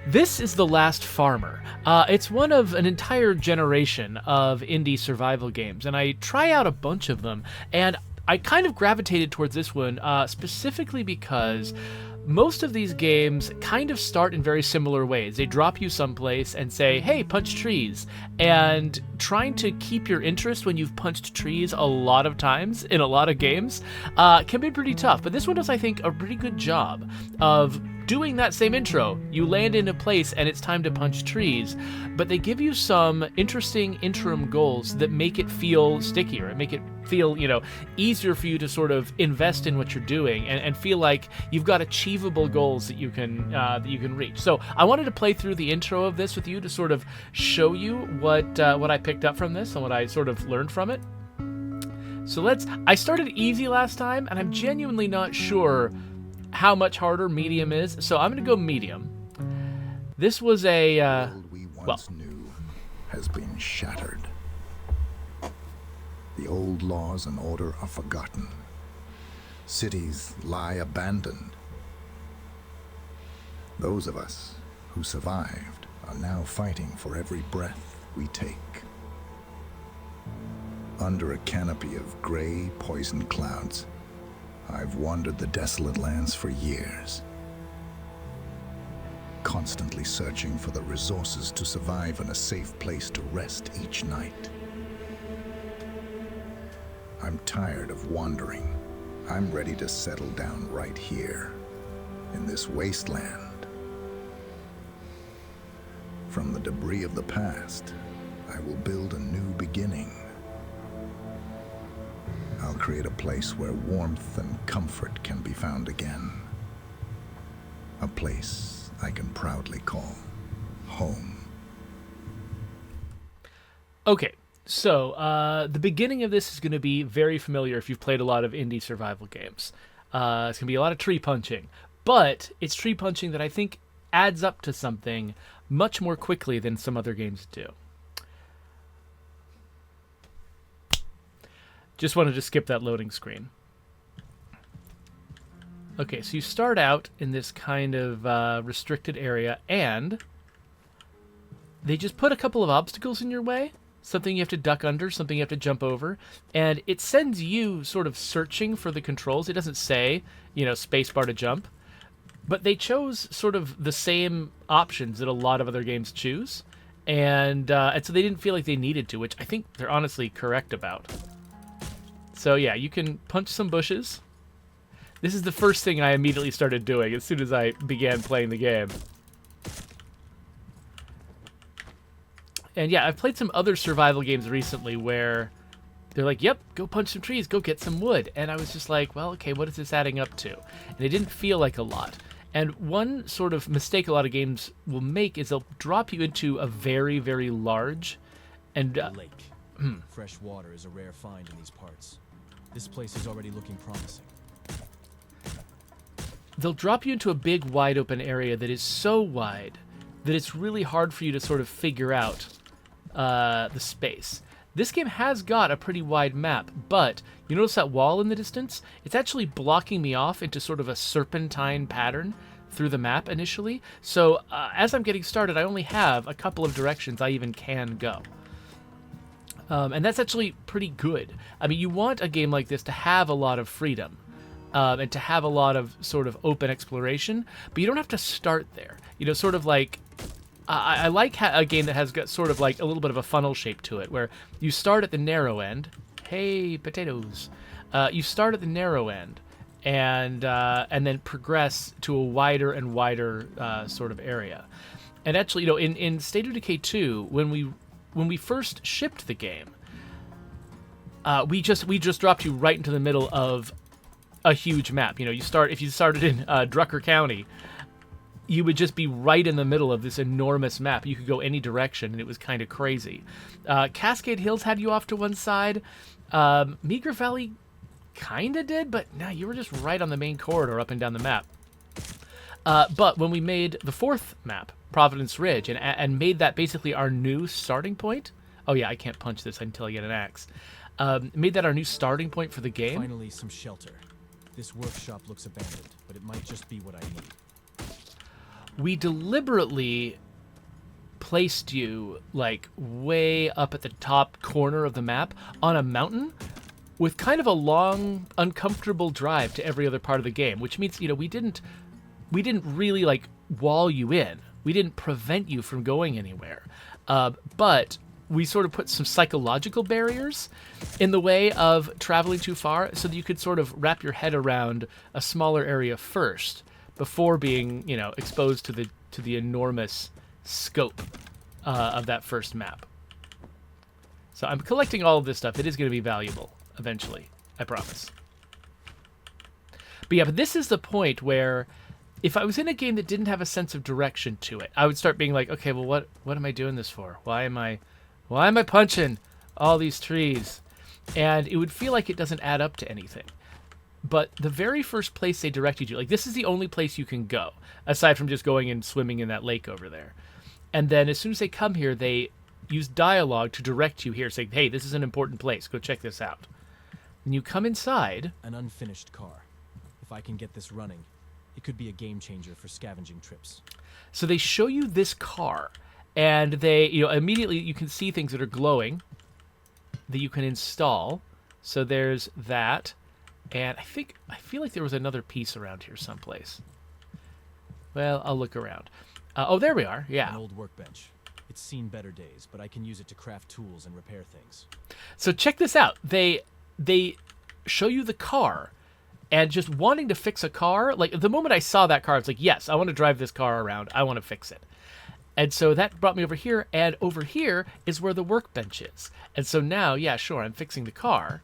This is The Last Farmer. It's one of an entire generation of indie survival games, and I try out a bunch of them, and I kind of gravitated towards this one specifically because most of these games kind of start in very similar ways. They drop you someplace and say, hey, punch trees. And trying to keep your interest when you've punched trees a lot of times in a lot of games can be pretty tough. But this one does, I think, a pretty good job of doing that same intro. You land in a place and it's time to punch trees, but they give you some interesting interim goals that make it feel stickier and make it feel, easier for you to sort of invest in what you're doing and feel like you've got achievable goals that you can reach. So I wanted to play through the intro of this with you to sort of show you what I picked up from this and what I sort of learned from it. So I started easy last time, and I'm genuinely not sure how much harder medium is, so I'm going to go medium. This was The world we once knew has been shattered. The old laws and order are forgotten. Cities lie abandoned. Those of us who survived are now fighting for every breath we take. Under a canopy of gray, poison clouds, I've wandered the desolate lands for years, constantly searching for the resources to survive and a safe place to rest each night. I'm tired of wandering. I'm ready to settle down right here, in this wasteland. From the debris of the past, I will build a new beginning. I'll create a place where warmth and comfort can be found again. A place I can proudly call home. Okay, so the beginning of this is going to be very familiar if you've played a lot of indie survival games. It's going to be a lot of tree punching, but it's tree punching that I think adds up to something much more quickly than some other games do. Just wanted to skip that loading screen. Okay, so you start out in this kind of restricted area, and they just put a couple of obstacles in your way. Something you have to duck under, something you have to jump over, and it sends you sort of searching for the controls. It doesn't say, spacebar to jump, but they chose sort of the same options that a lot of other games choose, and so they didn't feel like they needed to, which I think they're honestly correct about. So yeah, you can punch some bushes. This is the first thing I immediately started doing as soon as I began playing the game. And yeah, I've played some other survival games recently where they're like, yep, go punch some trees, go get some wood. And I was just like, well, okay, what is this adding up to? And it didn't feel like a lot. And one sort of mistake a lot of games will make is they'll drop you into a very, very large and... lake. Fresh water is a rare find in these parts. This place is already looking promising. They'll drop you into a big, wide open area that is so wide that it's really hard for you to sort of figure out the space. This game has got a pretty wide map, but you notice that wall in the distance? It's actually blocking me off into sort of a serpentine pattern through the map initially. So as I'm getting started, I only have a couple of directions I even can go. And that's actually pretty good. I mean, you want a game like this to have a lot of freedom and to have a lot of sort of open exploration, but you don't have to start there. Sort of like, I like a game that has got sort of like a little bit of a funnel shape to it, where you start at the narrow end. Hey, potatoes. You start at the narrow end and then progress to a wider and wider sort of area. And actually, in State of Decay 2, when we first shipped the game, we just dropped you right into the middle of a huge map. If you started in Drucker County, you would just be right in the middle of this enormous map. You could go any direction, and it was kind of crazy. Cascade Hills had you off to one side. Meager Valley kind of did, but no, you were just right on the main corridor up and down the map. But when we made the fourth map, Providence Ridge, and made that basically our new starting point. Oh yeah, I can't punch this until I get an axe. Made that our new starting point for the game. Finally, some shelter. This workshop looks abandoned, but it might just be what I need. we deliberately placed you like way up at the top corner of the map on a mountain with kind of a long, uncomfortable drive to every other part of the game, which means, you know, we didn't really like wall you in. We didn't prevent you from going anywhere. But we sort of put some psychological barriers in the way of traveling too far so that you could sort of wrap your head around a smaller area first before being, you know, exposed to the enormous scope of that first map. So I'm collecting all of this stuff. It is going to be valuable eventually, I promise. But yeah, but this is the point where if I was in a game that didn't have a sense of direction to it, I would start being like, okay, well, what am I doing this for? Why am I punching all these trees? And it would feel like it doesn't add up to anything. But the very first place they direct you to, like, this is the only place you can go, aside from just going and swimming in that lake over there. And then as soon as they come here, they use dialogue to direct you here, saying, hey, this is an important place. Go check this out. And you come inside. An unfinished car. If I can get this running, it could be a game changer for scavenging trips. So they show you this car, and they, you know, immediately you can see things that are glowing that you can install. So there's that. And I feel like there was another piece around here someplace. Well, I'll look around. Oh, there we are. Yeah. An old workbench. It's seen better days, but I can use it to craft tools and repair things. So check this out. They show you the car, and just wanting to fix a car, like the moment I saw that car, I was like, yes, I want to drive this car around. I want to fix it. And so that brought me over here, and over here is where the workbench is. And so now, yeah, sure, I'm fixing the car,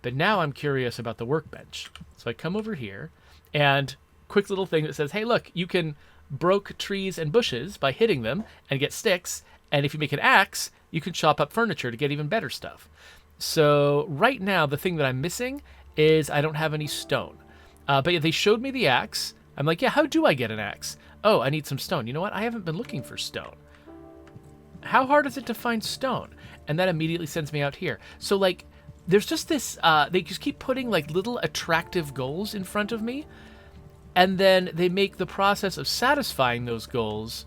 but now I'm curious about the workbench. So I come over here, and quick little thing that says, hey, look, you can broke trees and bushes by hitting them and get sticks, and if you make an axe, you can chop up furniture to get even better stuff. So right now, the thing that I'm missing is I don't have any stone. But yeah, they showed me the axe. I'm like, yeah, how do I get an axe? Oh, I need some stone. You know what? I haven't been looking for stone. How hard is it to find stone? And that immediately sends me out here. So, like, there's just this, they just keep putting, like, little attractive goals in front of me. And then they make the process of satisfying those goals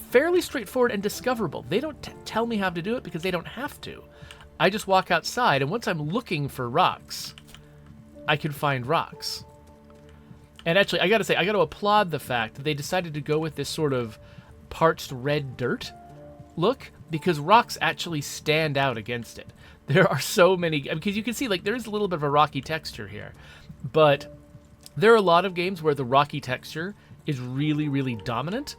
fairly straightforward and discoverable. They don't tell me how to do it because they don't have to. I just walk outside, and once I'm looking for rocks, I can find rocks. And actually, I gotta say, I gotta applaud the fact that they decided to go with this sort of parched red dirt look, because rocks actually stand out against it. There are so many, because you can see, like, there's a little bit of a rocky texture here, but there are a lot of games where the rocky texture is really, really dominant,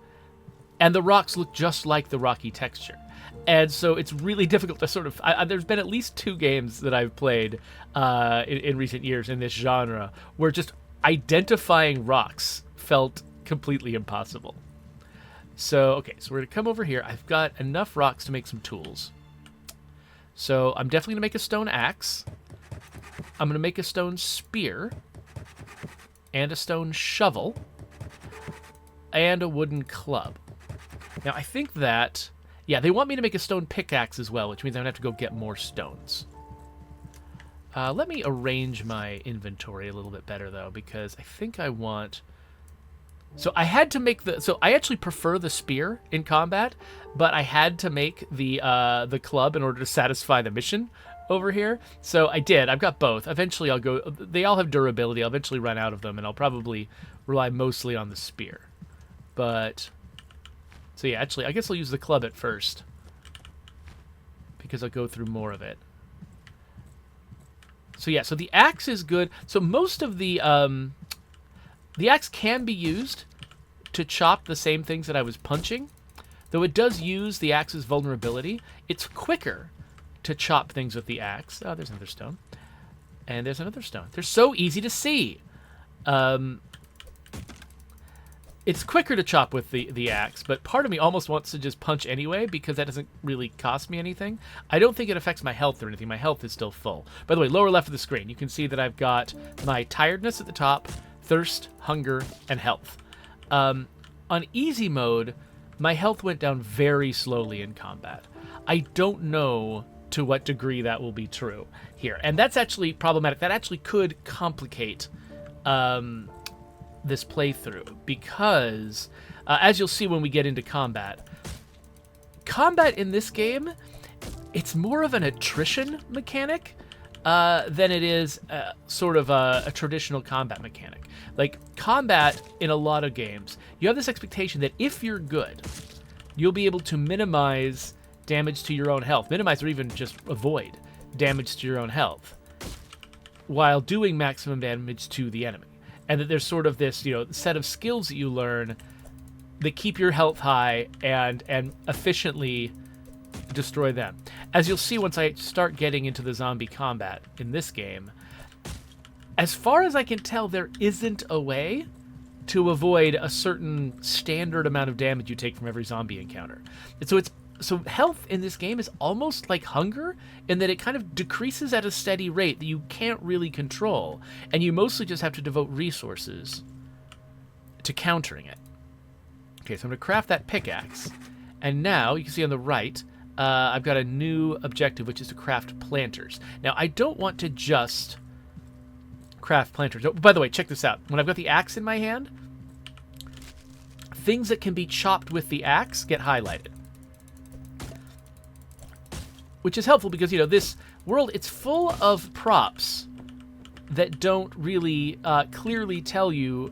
and the rocks look just like the rocky texture. And so it's really difficult to sort of... there's been at least 2 games that I've played in recent years in this genre where just identifying rocks felt completely impossible. So, okay, so we're going to come over here. I've got enough rocks to make some tools. So I'm definitely going to make a stone axe. I'm going to make a stone spear. And a stone shovel. And a wooden club. Now, I think that... Yeah, they want me to make a stone pickaxe as well, which means I'm going to have to go get more stones. Let me arrange my inventory a little bit better, though, because I think I want... So I had to make the... So I actually prefer the spear in combat, but I had to make the club in order to satisfy the mission over here. So I did. I've got both. Eventually I'll go... They all have durability. I'll eventually run out of them, and I'll probably rely mostly on the spear. But... So yeah, actually, I guess I'll use the club at first, because I'll go through more of it. So yeah, so the axe is good. So most of the axe can be used to chop the same things that I was punching, though it does use the axe's vulnerability. It's quicker to chop things with the axe. Oh, there's another stone. And there's another stone. They're so easy to see. It's quicker to chop with the axe, but part of me almost wants to just punch anyway because that doesn't really cost me anything. I don't think it affects my health or anything. My health is still full. By the way, lower left of the screen, you can see that I've got my tiredness at the top, thirst, hunger, and health. On easy mode, my health went down very slowly in combat. I don't know to what degree that will be true here, and that's actually problematic. That actually could complicate this playthrough because, as you'll see when we get into combat in this game, it's more of an attrition mechanic than it is sort of a traditional combat mechanic. Like, combat in a lot of games, you have this expectation that if you're good, you'll be able to minimize damage to your own health, minimize or even just avoid damage to your own health, while doing maximum damage to the enemy. And that there's sort of this, set of skills that you learn that keep your health high and efficiently destroy them. As you'll see once I start getting into the zombie combat in this game, as far as I can tell, there isn't a way to avoid a certain standard amount of damage you take from every zombie encounter. And so health in this game is almost like hunger in that it kind of decreases at a steady rate that you can't really control, and you mostly just have to devote resources to countering it. Okay, so I'm going to craft that pickaxe, and now you can see on the right, I've got a new objective, which is to craft planters. Now, I don't want to just craft planters. Oh, by the way, check this out. When I've got the axe in my hand, things that can be chopped with the axe get highlighted. Which is helpful because, this world, it's full of props that don't really clearly tell you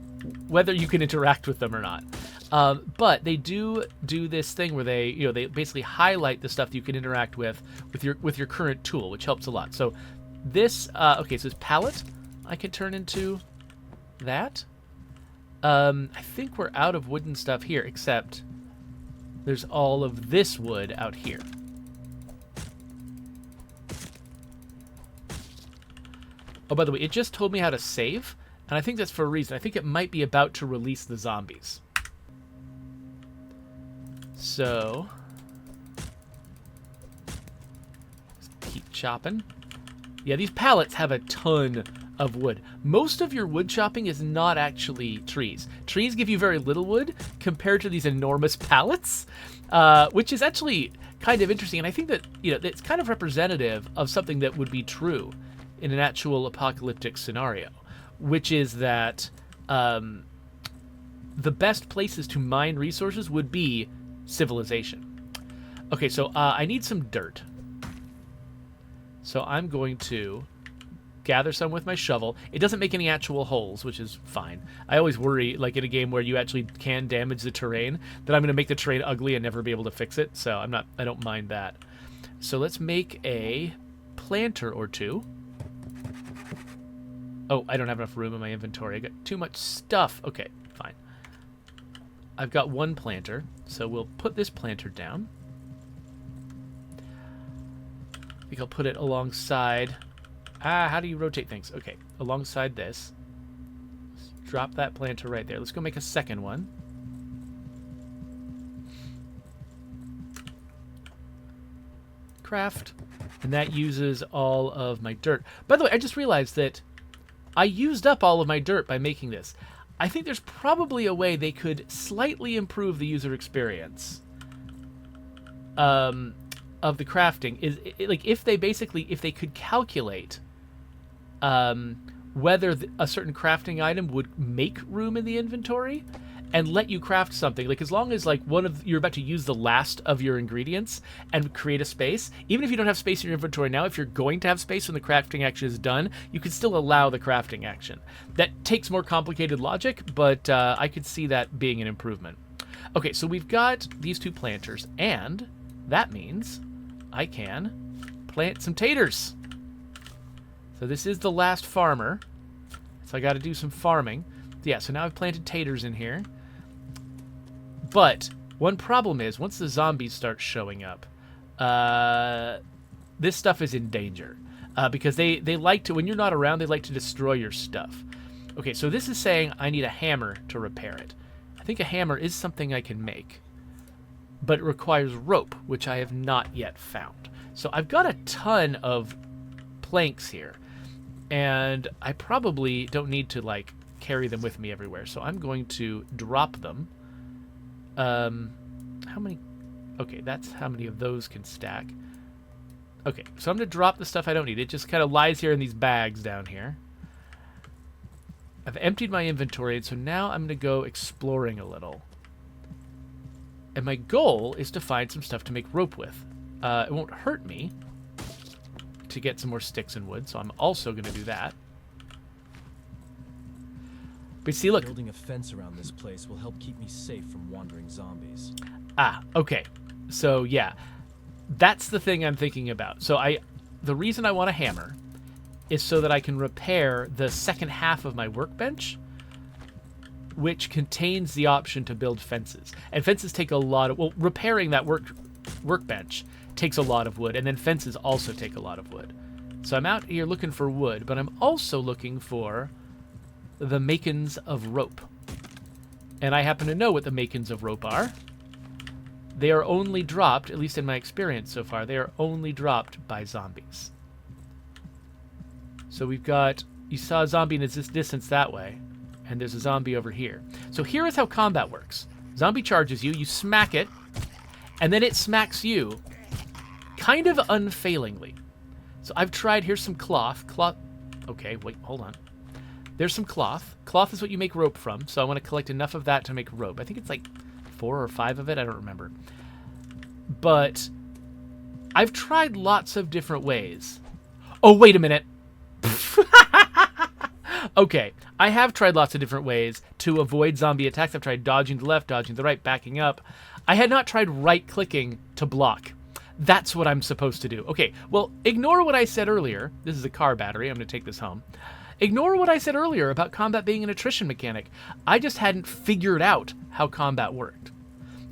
whether you can interact with them or not. But they do this thing where they basically highlight the stuff that you can interact with your current tool, which helps a lot. So this, okay, so this pallet I can turn into that. I think we're out of wooden stuff here, except there's all of this wood out here. Oh, by the way, it just told me how to save, and I think that's for a reason. I think it might be about to release the zombies. So, let's keep chopping. Yeah, these pallets have a ton of wood. Most of your wood chopping is not actually trees. Trees give you very little wood compared to these enormous pallets, which is actually kind of interesting. And I think that, it's kind of representative of something that would be true in an actual apocalyptic scenario, which is that the best places to mine resources would be civilization. Okay, so I need some dirt. So I'm going to gather some with my shovel. It doesn't make any actual holes, which is fine. I always worry, like in a game where you actually can damage the terrain, that I'm going to make the terrain ugly and never be able to fix it. So I don't mind that. So let's make a planter or two. Oh, I don't have enough room in my inventory. I got too much stuff. Okay, fine. I've got one planter, so we'll put this planter down. I think I'll put it alongside... how do you rotate things? Okay, alongside this. Let's drop that planter right there. Let's go make a second one. Craft. And that uses all of my dirt. By the way, I just realized that I used up all of my dirt by making this. I think there's probably a way they could slightly improve the user experience of the crafting. Like if they could calculate whether a certain crafting item would make room in the inventory and let you craft something. Like as long as like you're about to use the last of your ingredients and create a space, even if you don't have space in your inventory now, if you're going to have space when the crafting action is done, you can still allow the crafting action. That takes more complicated logic, but I could see that being an improvement. Okay, so we've got these two planters, and that means I can plant some taters. So this is the last farmer, so I got to do some farming. Yeah, so now I've planted taters in here. But one problem is, once the zombies start showing up, this stuff is in danger. Because they like to, when you're not around, they like to destroy your stuff. Okay, so this is saying I need a hammer to repair it. I think a hammer is something I can make. But it requires rope, which I have not yet found. So I've got a ton of planks here. And I probably don't need to, like, carry them with me everywhere. So I'm going to drop them. How many? Okay, that's how many of those can stack. Okay, so I'm going to drop the stuff I don't need. It just kind of lies here in these bags down here. I've emptied my inventory, and so now I'm going to go exploring a little. And my goal is to find some stuff to make rope with. It won't hurt me to get some more sticks and wood, so I'm also going to do that. But see, look. Building a fence around this place will help keep me safe from wandering zombies. Ah, okay. So, yeah. That's the thing I'm thinking about. So, the reason I want a hammer is so that I can repair the second half of my workbench, which contains the option to build fences. And fences take a lot of... Well, repairing that workbench takes a lot of wood, and then fences also take a lot of wood. So I'm out here looking for wood, but I'm also looking for the makins of rope. And I happen to know what the makins of rope are. They are only dropped, at least in my experience so far, they are only dropped by zombies. So we've got... You saw a zombie in this distance that way, and there's a zombie over here. So here is how combat works. Zombie charges you, you smack it, and then it smacks you kind of unfailingly. So I've tried... Here's some cloth. Okay, wait, hold on. There's some cloth. Cloth is what you make rope from, so I want to collect enough of that to make rope. I think it's like 4 or 5 of it. I don't remember. But I've tried lots of different ways. Oh, wait a minute. Okay, I have tried lots of different ways to avoid zombie attacks. I've tried dodging to the left, dodging to the right, backing up. I had not tried right-clicking to block. That's what I'm supposed to do. Okay, well, ignore what I said earlier. This is a car battery. I'm going to take this home. Ignore what I said earlier about combat being an attrition mechanic. I just hadn't figured out how combat worked.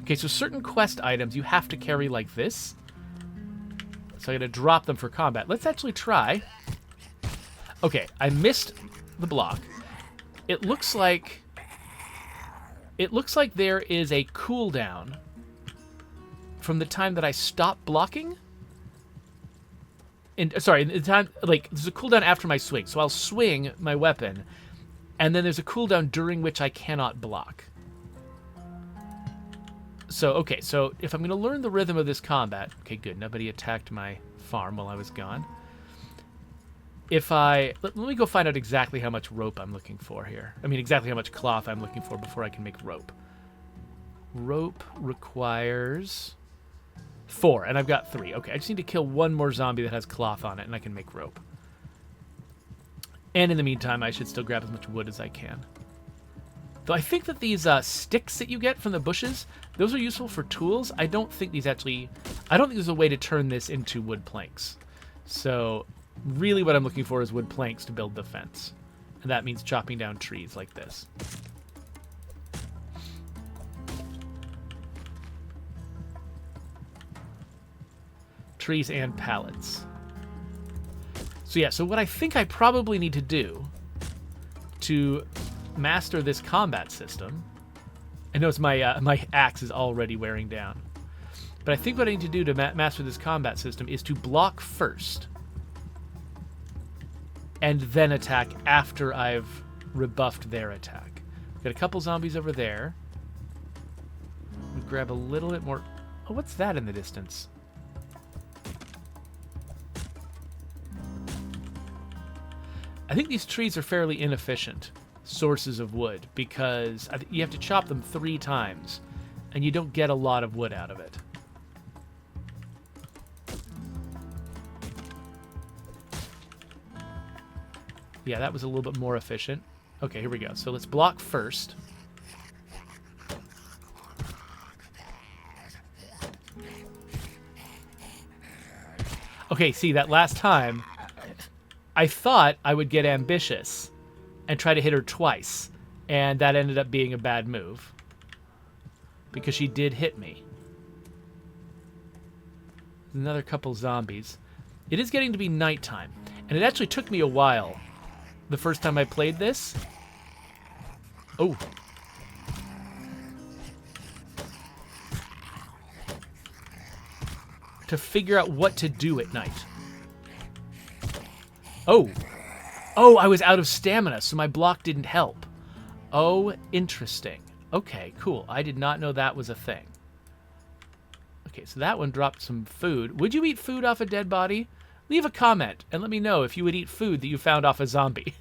Okay, so certain quest items you have to carry like this. So I'm going to drop them for combat. Let's actually try. Okay, I missed the block. It looks like there is a cooldown from the time that I stop blocking. Sorry, the time, like, there's a cooldown after my swing. So I'll swing my weapon, and then there's a cooldown during which I cannot block. So, okay, so if I'm going to learn the rhythm of this combat... Okay, good. Nobody attacked my farm while I was gone. Let me go find out exactly how much rope I'm looking for here. I mean, exactly how much cloth I'm looking for before I can make rope. Rope requires 4, and I've got 3. Okay, I just need to kill one more zombie that has cloth on it, and I can make rope. And in the meantime, I should still grab as much wood as I can. Though I think that these sticks that you get from the bushes, those are useful for tools. I don't think there's a way to turn this into wood planks. So really what I'm looking for is wood planks to build the fence. And that means chopping down trees like this. Trees and pallets. So yeah, so what I think I probably need to do to master this combat system... I notice my axe is already wearing down. But I think what I need to do to master this combat system is to block first. And then attack after I've rebuffed their attack. Got a couple zombies over there. We grab a little bit more... Oh, what's that in the distance? I think these trees are fairly inefficient sources of wood because you have to chop them 3 times and you don't get a lot of wood out of it. Yeah, that was a little bit more efficient. Okay, here we go. So let's block first. Okay, see, that last time, I thought I would get ambitious and try to hit her twice, and that ended up being a bad move because she did hit me. Another couple zombies. It is getting to be nighttime, and it actually took me a while the first time I played this. Oh. To figure out what to do at night. Oh. Oh, I was out of stamina, so my block didn't help. Oh, interesting. Okay, cool. I did not know that was a thing. Okay, so that one dropped some food. Would you eat food off a dead body? Leave a comment and let me know if you would eat food that you found off a zombie.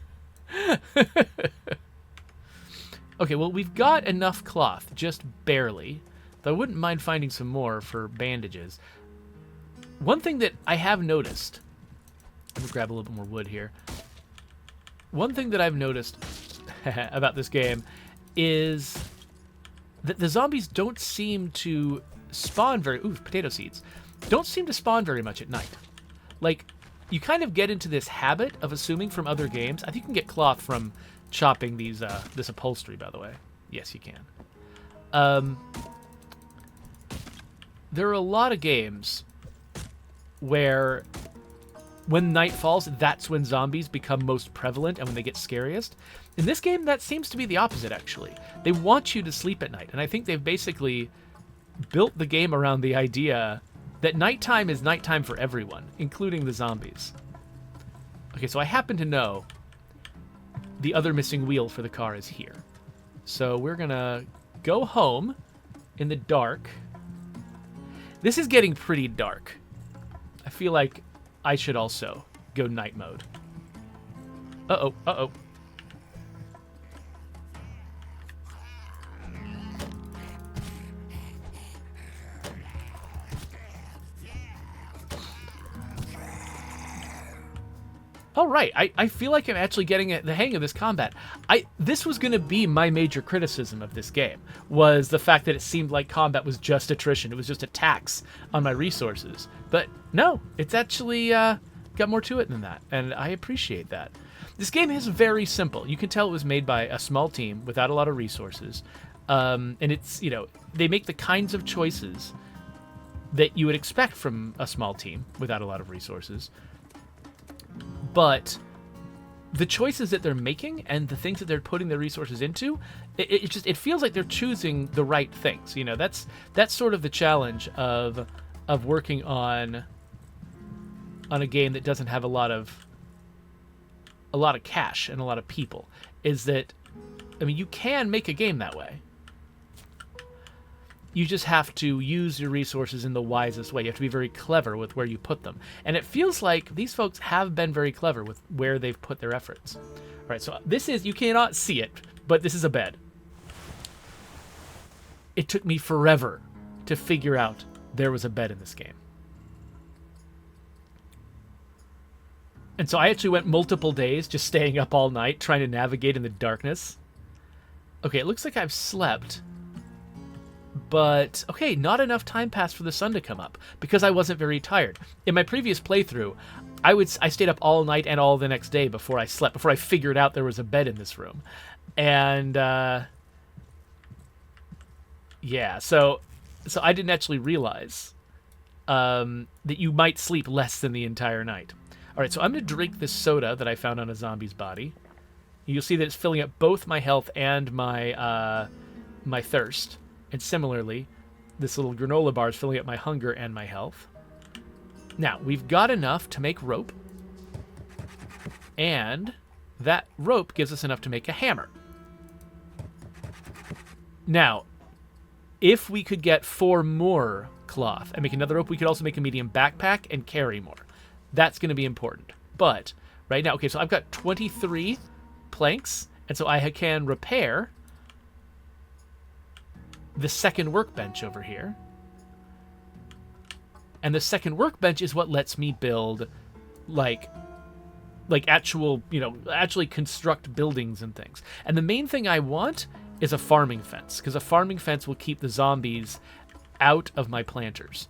Okay, well, we've got enough cloth, just barely. Though I wouldn't mind finding some more for bandages. One thing that I have noticed... Let me grab a little bit more wood here. One thing that I've noticed about this game is that the zombies don't seem to spawn very... Ooh, potato seeds. Don't seem to spawn very much at night. Like, you kind of get into this habit of assuming from other games... I think you can get cloth from chopping these this upholstery, by the way. Yes, you can. There are a lot of games where when night falls, that's when zombies become most prevalent and when they get scariest. In this game, that seems to be the opposite, actually. They want you to sleep at night, and I think they've basically built the game around the idea that nighttime is nighttime for everyone, including the zombies. Okay, so I happen to know the other missing wheel for the car is here. So we're gonna go home in the dark. This is getting pretty dark. I feel like I should also go night mode. Uh-oh, uh-oh. All right, I feel like I'm actually getting the hang of this combat. This was going to be my major criticism of this game, was the fact that it seemed like combat was just attrition. It was just a tax on my resources. But no, it's actually got more to it than that, and I appreciate that. This game is very simple. You can tell it was made by a small team without a lot of resources, and it's, you know, they make the kinds of choices that you would expect from a small team without a lot of resources. But the choices that they're making and the things that they're putting their resources into, it feels like they're choosing the right things. You know, that's sort of the challenge of working on a game that doesn't have a lot of cash and a lot of people. Is that, I mean, you can make a game that way. You just have to use your resources in the wisest way. You have to be very clever with where you put them. And it feels like these folks have been very clever with where they've put their efforts. All right, so this is, you cannot see it, but this is a bed. It took me forever to figure out there was a bed in this game. And so I actually went multiple days just staying up all night trying to navigate in the darkness. Okay, it looks like I've slept. But, okay, not enough time passed for the sun to come up because I wasn't very tired. In my previous playthrough, I stayed up all night and all the next day before I slept, before I figured out there was a bed in this room. And, yeah, so I didn't actually realize that you might sleep less than the entire night. All right, so I'm going to drink this soda that I found on a zombie's body. You'll see that it's filling up both my health and my my thirst. And similarly, this little granola bar is filling up my hunger and my health. Now, we've got enough to make rope. And that rope gives us enough to make a hammer. Now, if we could get 4 more cloth and make another rope, we could also make a medium backpack and carry more. That's going to be important. But right now, okay, so I've got 23 planks, and so I can repair the second workbench over here. And the second workbench is what lets me build like actual, you know, actually construct buildings and things. And the main thing I want is a farming fence, because a farming fence will keep the zombies out of my planters.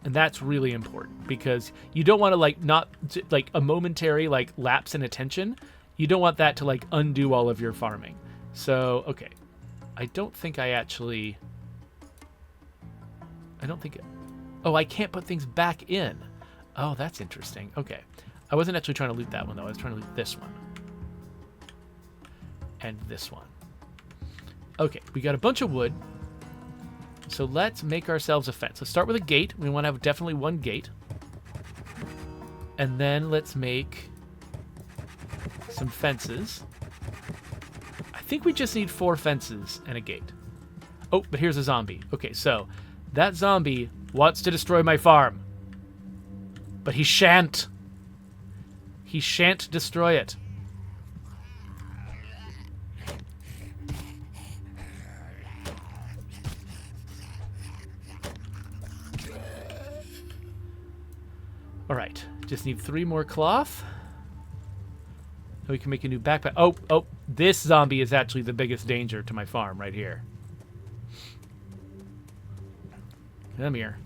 And that's really important because you don't want to a momentary lapse in attention. You don't want that to undo all of your farming. So, okay. I don't think oh, I can't put things back in. Oh, that's interesting. Okay. I wasn't actually trying to loot that one, though. I was trying to loot this one. And this one. Okay, we got a bunch of wood. So let's make ourselves a fence. Let's start with a gate. We want to have definitely one gate. And then let's make some fences. I think we just need 4 fences and a gate. Oh, but here's a zombie. Okay, so that zombie wants to destroy my farm. But he shan't. He shan't destroy it. All right, just need 3 more cloth. And we can make a new backpack. Oh, this zombie is actually the biggest danger to my farm right here. Come here.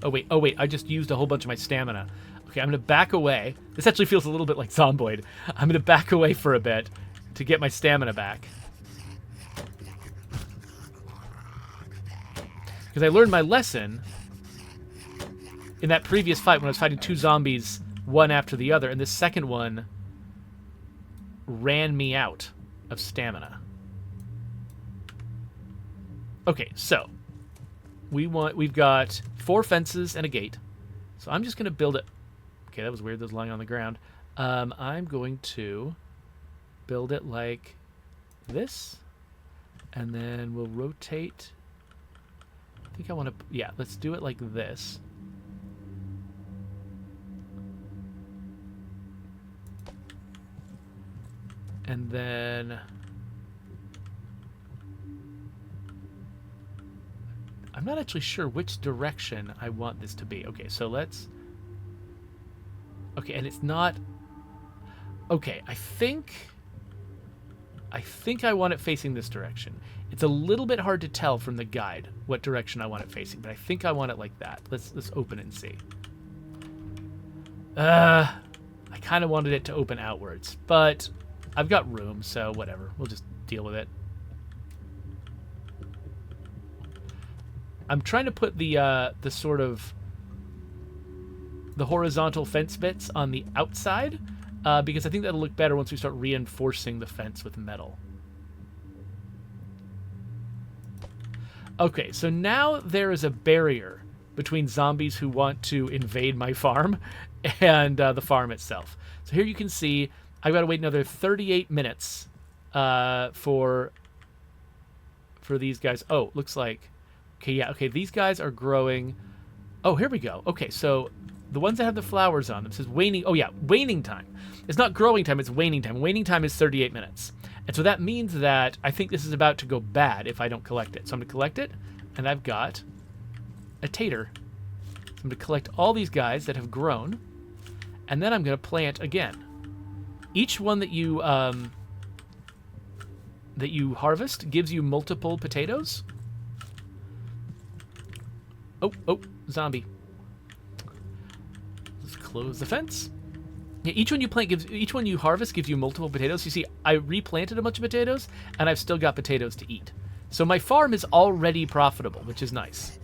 Oh wait, I just used a whole bunch of my stamina. Okay, I'm gonna back away. This actually feels a little bit like Zomboid. I'm gonna back away for a bit to get my stamina back. Because I learned my lesson in that previous fight when I was fighting 2 zombies, one after the other, and this second one ran me out of stamina. Okay, so we've got 4 fences and a gate. So I'm just gonna build it. Okay, that was weird. That was lying on the ground. I'm going to build it like this, and then we'll rotate. I think I want to, yeah, let's do it like this. And then I'm not actually sure which direction I want this to be. Okay, so let's, okay, and it's not, okay, I think I want it facing this direction. It's a little bit hard to tell from the guide what direction I want it facing, but I think I want it like that. Let's open it and see. I kind of wanted it to open outwards, but I've got room, so whatever. We'll just deal with it. I'm trying to put the sort of the horizontal fence bits on the outside, because I think that'll look better once we start reinforcing the fence with metal. Okay, so now there is a barrier between zombies who want to invade my farm and the farm itself. So here you can see I've got to wait another 38 minutes for these guys. Oh, looks like, okay, yeah, okay, these guys are growing. Oh, here we go. Okay, so the ones that have the flowers on them says waning. Oh yeah, waning time. It's not growing time, it's waning time. Waning time is 38 minutes. And so that means that I think this is about to go bad if I don't collect it. So I'm going to collect it, and I've got a tater. So I'm going to collect all these guys that have grown, and then I'm going to plant again. Each one that you harvest gives you multiple potatoes. Oh, zombie. Let's close the fence. Yeah, each one you harvest gives you multiple potatoes. You see, I replanted a bunch of potatoes, and I've still got potatoes to eat. So my farm is already profitable, which is nice.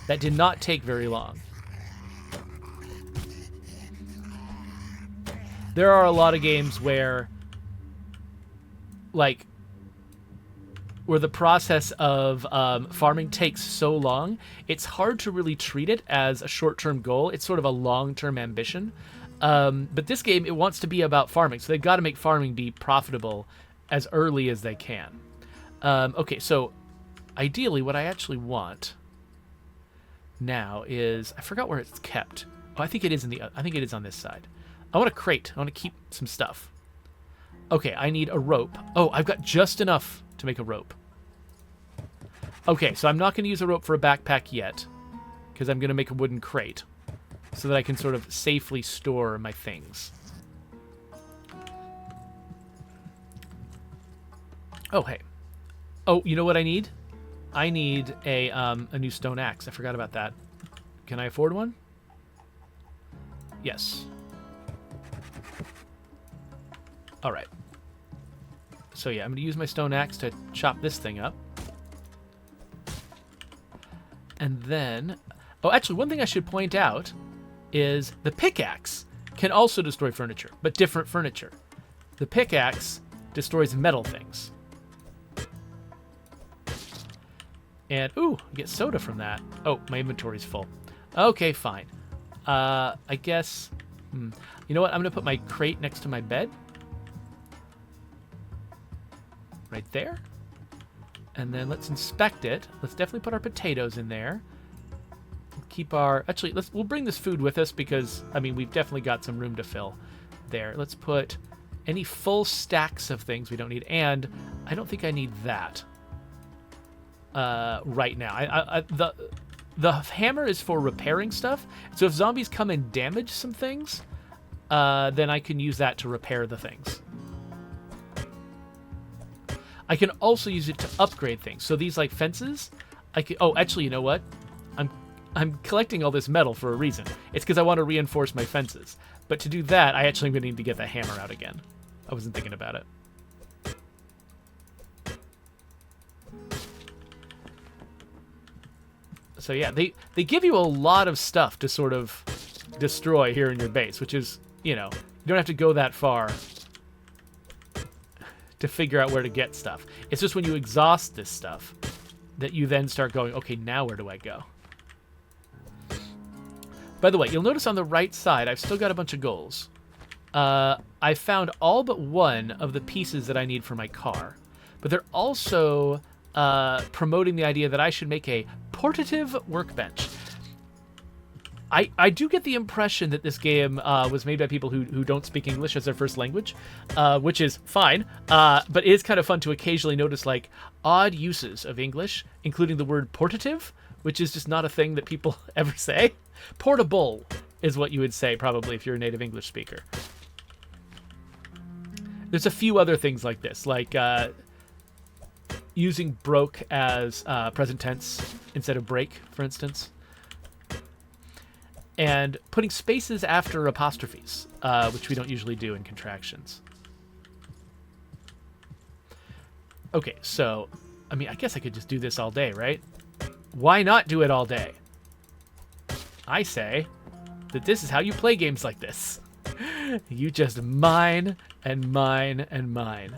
That did not take very long. There are a lot of games where, like, where the process of farming takes so long, it's hard to really treat it as a short-term goal. It's sort of a long-term ambition. But this game, it wants to be about farming, so they've got to make farming be profitable as early as they can. Okay, so ideally what I actually want now is, I forgot where it's kept. Oh, I think it is on this side. I want a crate. I want to keep some stuff. Okay, I need a rope. Oh, I've got just enough to make a rope. Okay, so I'm not going to use a rope for a backpack yet, because I'm going to make a wooden crate so that I can sort of safely store my things. Oh, hey. Oh, you know what I need? I need a new stone axe. I forgot about that. Can I afford one? Yes. All right. So yeah, I'm going to use my stone axe to chop this thing up. And then... Oh, actually, one thing I should point out is the pickaxe can also destroy furniture, but different furniture. The pickaxe destroys metal things. And, ooh, I get soda from that. Oh, my inventory's full. Okay, fine. I guess... you know what? I'm going to put my crate next to my bed. Right there. And then let's inspect it. Let's definitely put our potatoes in there. Keep our... Actually, we'll bring this food with us because, I mean, we've definitely got some room to fill there. Let's put any full stacks of things we don't need. And I don't think I need that right now. the hammer is for repairing stuff. So if zombies come and damage some things, then I can use that to repair the things. I can also use it to upgrade things. So these like fences, I can. Oh, actually, you know what? I'm collecting all this metal for a reason. It's because I want to reinforce my fences. But to do that, I actually am going to need to get the hammer out again. I wasn't thinking about it. So yeah, they give you a lot of stuff to sort of destroy here in your base, which is, you know, you don't have to go that far to figure out where to get stuff. It's just when you exhaust this stuff that you then start going, okay, now where do I go? By the way, you'll notice on the right side, I've still got a bunch of goals. I found all but one of the pieces that I need for my car. But they're also promoting the idea that I should make a portative workbench. I do get the impression that this game was made by people who don't speak English as their first language, which is fine, but it is kind of fun to occasionally notice like odd uses of English, including the word portative, which is just not a thing that people ever say. Portable is what you would say probably if you're a native English speaker. There's a few other things like this, like using broke as present tense instead of break, for instance. And putting spaces after apostrophes, which we don't usually do in contractions. Okay, so, I mean, I guess I could just do this all day, right? Why not do it all day? I say that this is how you play games like this. You just mine and mine and mine.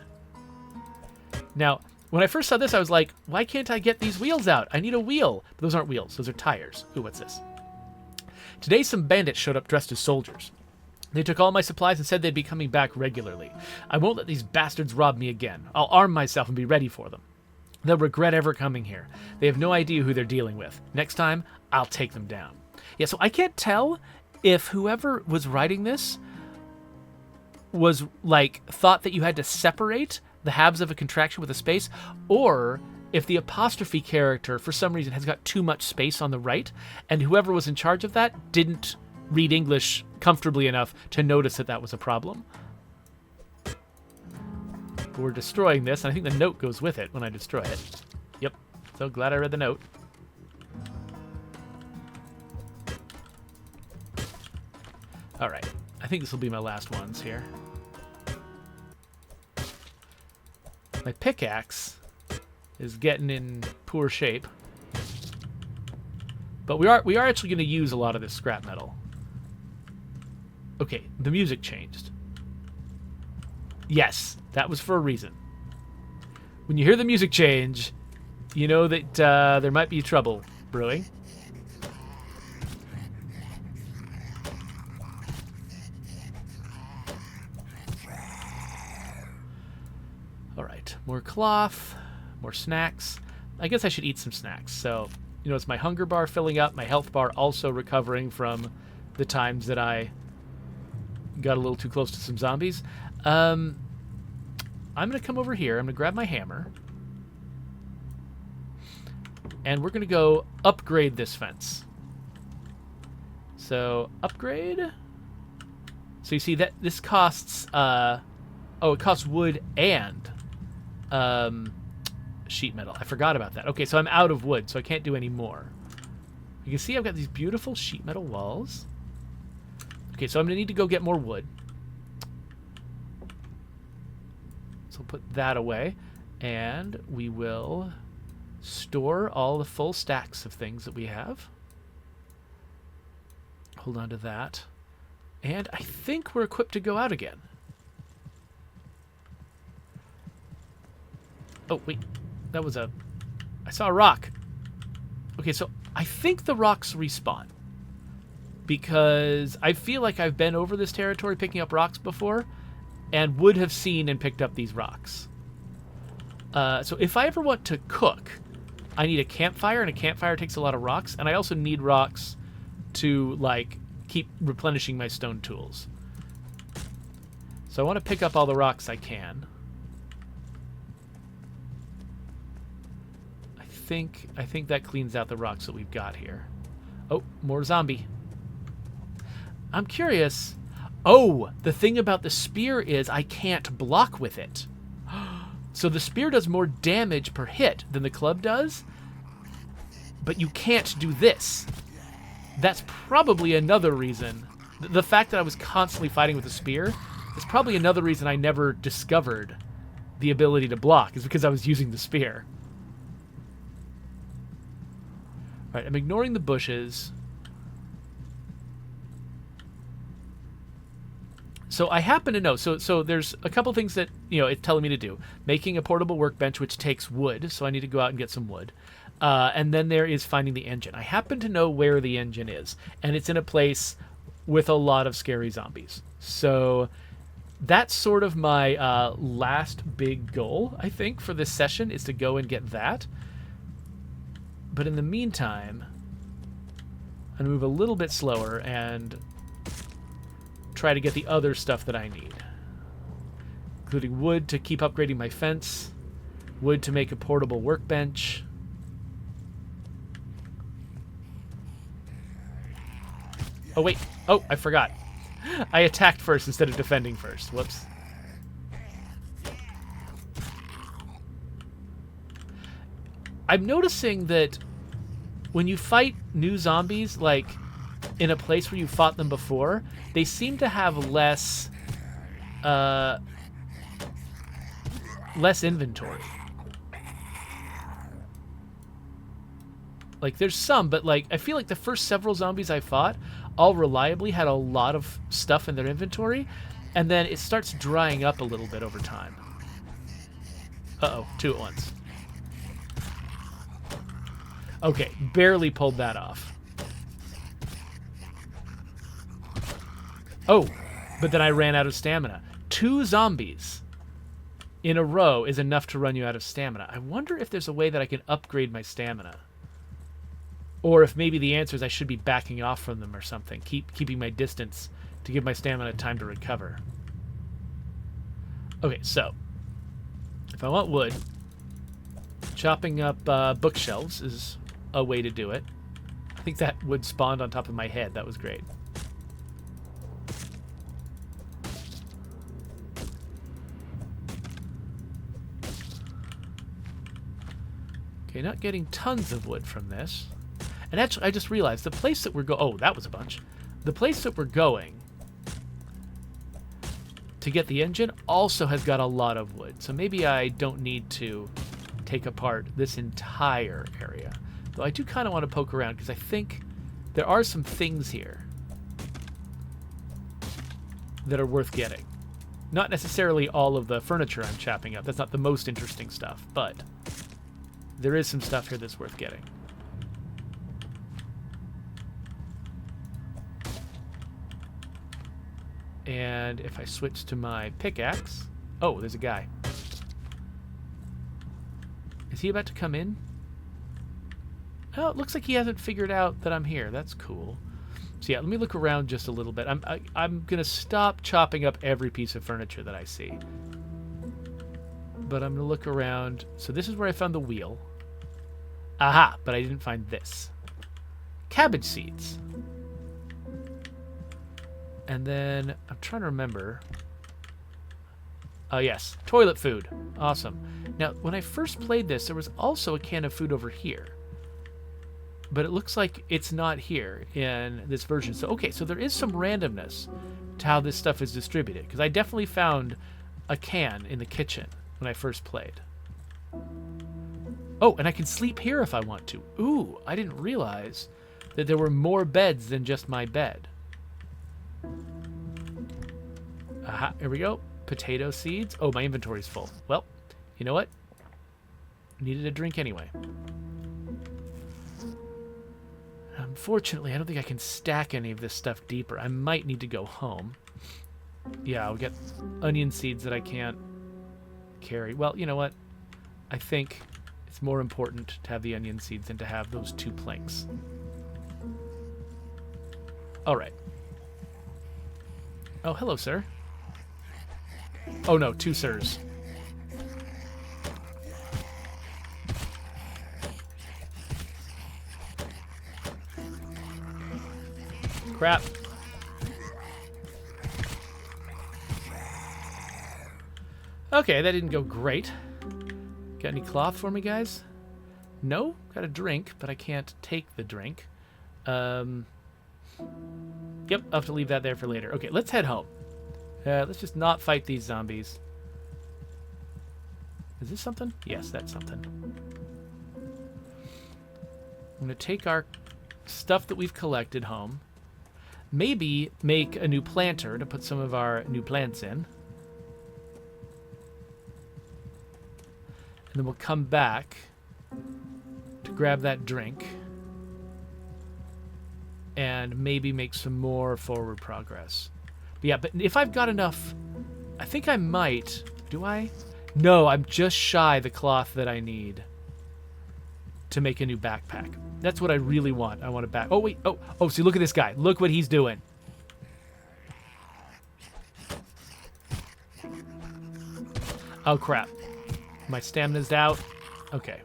Now, when I first saw this, I was like, why can't I get these wheels out? I need a wheel. But those aren't wheels. Those are tires. Ooh, what's this? Today, some bandits showed up dressed as soldiers. They took all my supplies and said they'd be coming back regularly. I won't let these bastards rob me again. I'll arm myself and be ready for them. They'll regret ever coming here. They have no idea who they're dealing with. Next time, I'll take them down. Yeah, so I can't tell if whoever was writing this was, like, thought that you had to separate the halves of a contraction with a space, or if the apostrophe character, for some reason, has got too much space on the right, and whoever was in charge of that didn't read English comfortably enough to notice that that was a problem. But we're destroying this, and I think the note goes with it when I destroy it. Yep, so glad I read the note. All right, I think this will be my last ones here. My pickaxe is getting in poor shape, but we are actually going to use a lot of this scrap metal. Okay, the music changed. Yes, that was for a reason. When you hear the music change, you know that there might be trouble brewing. More cloth, more snacks. I guess I should eat some snacks. So, you know, it's my hunger bar filling up, my health bar also recovering from the times that I got a little too close to some zombies. I'm going to come over here. I'm going to grab my hammer. And we're going to go upgrade this fence. So, upgrade. So you see that this costs, it costs wood and sheet metal. I forgot about that. Okay, so I'm out of wood, so I can't do any more. You can see I've got these beautiful sheet metal walls. Okay, so I'm going to need to go get more wood. So put that away, and we will store all the full stacks of things that we have. Hold on to that. And I think we're equipped to go out again. Oh, wait. That was a... I saw a rock. Okay, so I think the rocks respawn. Because I feel like I've been over this territory picking up rocks before and would have seen and picked up these rocks. So if I ever want to cook, I need a campfire, and a campfire takes a lot of rocks. And I also need rocks to, like, keep replenishing my stone tools. So I want to pick up all the rocks I can. I think that cleans out the rocks that we've got here. Oh, more zombie. I'm curious. Oh, the thing about the spear is I can't block with it. So the spear does more damage per hit than the club does, but you can't do this. That's probably another reason. The fact that I was constantly fighting with the spear is probably another reason I never discovered the ability to block, is because I was using the spear. All right, I'm ignoring the bushes. So I happen to know, so there's a couple things that, it's telling me to do. Making a portable workbench, which takes wood, so I need to go out and get some wood. And then there is finding the engine. I happen to know where the engine is, and it's in a place with a lot of scary zombies. So that's sort of my last big goal, I think, for this session, is to go and get that. But in the meantime, I'm going to move a little bit slower and try to get the other stuff that I need, including wood to keep upgrading my fence, wood to make a portable workbench. Oh, wait. Oh, I forgot. I attacked first instead of defending first. Whoops. I'm noticing that when you fight new zombies, like in a place where you fought them before, they seem to have less inventory. Like, there's some, but like I feel like the first several zombies I fought all reliably had a lot of stuff in their inventory, and then it starts drying up a little bit over time. Uh-oh, two at once. Okay, barely pulled that off. Oh, but then I ran out of stamina. 2 zombies in a row is enough to run you out of stamina. I wonder if there's a way that I can upgrade my stamina. Or if maybe the answer is I should be backing off from them or something, keeping my distance to give my stamina time to recover. Okay, so if I want wood, chopping up bookshelves is a way to do it. I think that wood spawned on top of my head. That was great. Okay, not getting tons of wood from this. And actually, I just realized the place that we're going... Oh, that was a bunch. The place that we're going to get the engine also has got a lot of wood. So maybe I don't need to take apart this entire area. Though I do kind of want to poke around because I think there are some things here that are worth getting. Not necessarily all of the furniture I'm chopping up. That's not the most interesting stuff, but there is some stuff here that's worth getting. And if I switch to my pickaxe... Oh, there's a guy. Is he about to come in? Oh, it looks like he hasn't figured out that I'm here. That's cool. So yeah, let me look around just a little bit. I'm going to stop chopping up every piece of furniture that I see. But I'm going to look around. So this is where I found the wheel. Aha, but I didn't find this. Cabbage seeds. And then, I'm trying to remember. Oh, yes. Toilet food. Awesome. Now, when I first played this, there was also a can of food over here. But it looks like it's not here in this version. So, okay, so there is some randomness to how this stuff is distributed. Because I definitely found a can in the kitchen when I first played. Oh, and I can sleep here if I want to. Ooh, I didn't realize that there were more beds than just my bed. Aha, here we go. Potato seeds. Oh, my inventory's full. Well, you know what? Needed a drink anyway. Unfortunately, I don't think I can stack any of this stuff deeper. I might need to go home. Yeah, I'll get onion seeds that I can't carry. Well, you know what? I think it's more important to have the onion seeds than to have those 2 planks. All right. Oh, hello, sir. Oh, no, 2 sirs. Crap. Okay, that didn't go great. Got any cloth for me, guys? No? Got a drink, but I can't take the drink. Yep, I'll have to leave that there for later. Okay, let's head home. Let's just not fight these zombies. Is this something? Yes, that's something. I'm going to take our stuff that we've collected home. Maybe make a new planter to put some of our new plants in. And then we'll come back to grab that drink. And maybe make some more forward progress. But yeah, but if I've got enough... I think I might. Do I? No, I'm just shy the cloth that I need to make a new backpack. That's what I really want. I want a back... Oh, wait. Oh, see, look at this guy. Look what he's doing. Oh, crap. My stamina's out. Okay.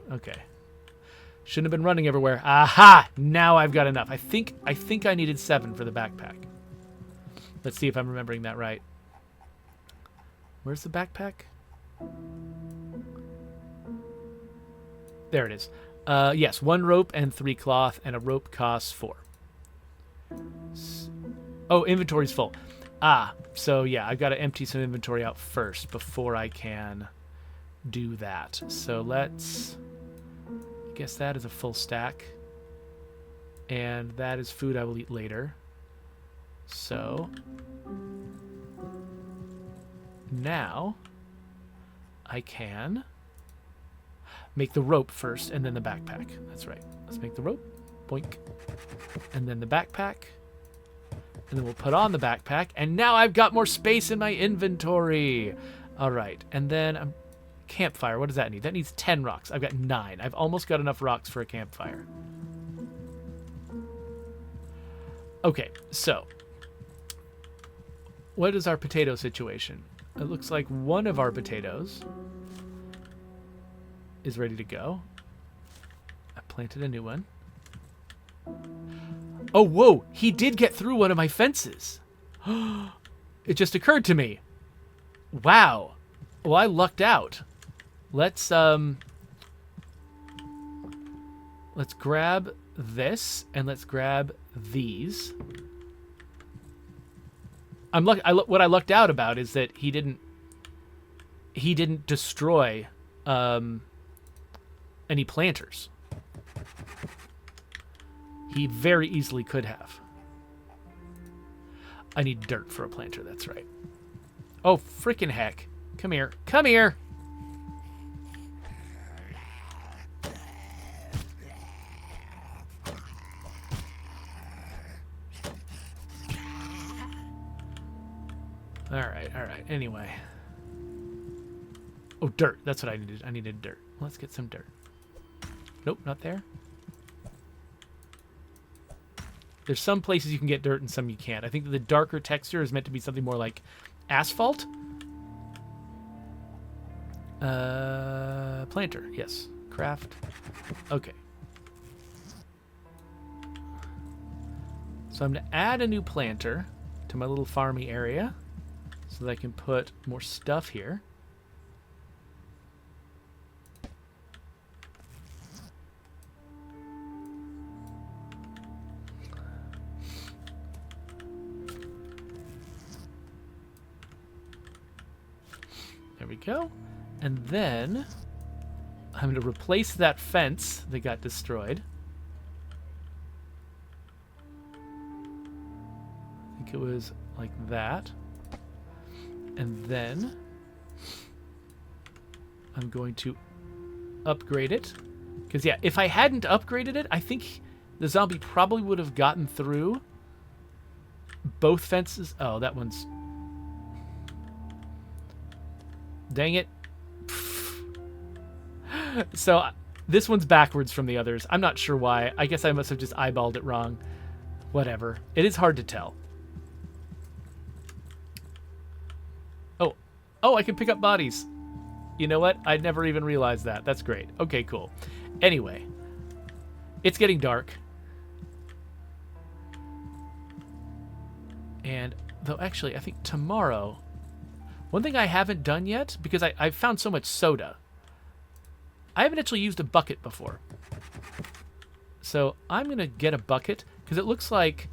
Shouldn't have been running everywhere. Aha! Now I've got enough. I think I needed 7 for the backpack. Let's see if I'm remembering that right. Where's the backpack? There it is. Yes, 1 rope and 3 cloth, and a rope costs 4. Oh, inventory's full. So yeah, I've got to empty some inventory out first before I can do that. So let's... I guess that is a full stack. And that is food I will eat later. So... now... I can... make the rope first, and then the backpack. That's right. Let's make the rope. Boink. And then the backpack. And then we'll put on the backpack. And now I've got more space in my inventory. All right. And then campfire. What does that need? That needs 10 rocks. I've got 9. I've almost got enough rocks for a campfire. Okay. So what is our potato situation? It looks like one of our potatoes is ready to go. I planted a new one. Oh, whoa! He did get through one of my fences. It just occurred to me. Wow. Well, I lucked out. Let's grab this and let's grab these. What I lucked out about is that he didn't destroy any planters. He very easily could have. I need dirt for a planter, that's right. Oh, frickin' heck. Come here. Come here! Alright. Anyway. Oh, dirt. That's what I needed. I needed dirt. Let's get some dirt. Nope, not there. There's some places you can get dirt and some you can't. I think that the darker texture is meant to be something more like asphalt. Planter, yes. Craft. Okay. So I'm going to add a new planter to my little farmy area so that I can put more stuff here. There we go. And then I'm going to replace that fence that got destroyed. I think it was like that. And then I'm going to upgrade it. Because, yeah, if I hadn't upgraded it, I think the zombie probably would have gotten through both fences. Oh, that one's... Dang it. So this one's backwards from the others. I'm not sure why. I guess I must have just eyeballed it wrong. Whatever. It is hard to tell. Oh, I can pick up bodies. You know what? I'd never even realized that. That's great. Okay, cool. Anyway, it's getting dark. And though actually, I think tomorrow, one thing I haven't done yet, because I found so much soda, I haven't actually used a bucket before. So I'm going to get a bucket, because it looks like,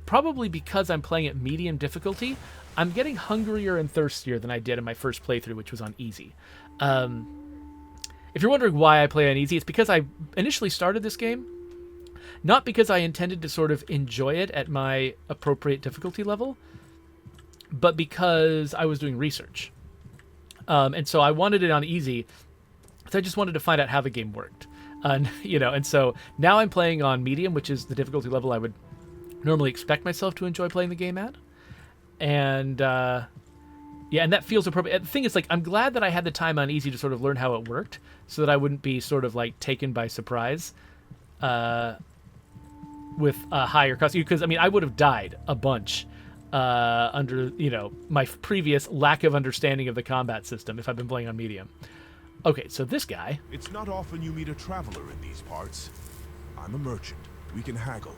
probably because I'm playing at medium difficulty, I'm getting hungrier and thirstier than I did in my first playthrough, which was on easy. If you're wondering why I play on easy, it's because I initially started this game, not because I intended to sort of enjoy it at my appropriate difficulty level, but because I was doing research. And so I wanted it on easy, so I just wanted to find out how the game worked. And so now I'm playing on medium, which is the difficulty level I would normally expect myself to enjoy playing the game at. And and that feels appropriate. The thing is, like, I'm glad that I had the time on easy to sort of learn how it worked, so that I wouldn't be sort of like taken by surprise with a higher cost. Because I mean, I would have died a bunch under my previous lack of understanding of the combat system if I've been playing on medium. Okay, so this guy. It's not often you meet a traveler in these parts. I'm a merchant. We can haggle.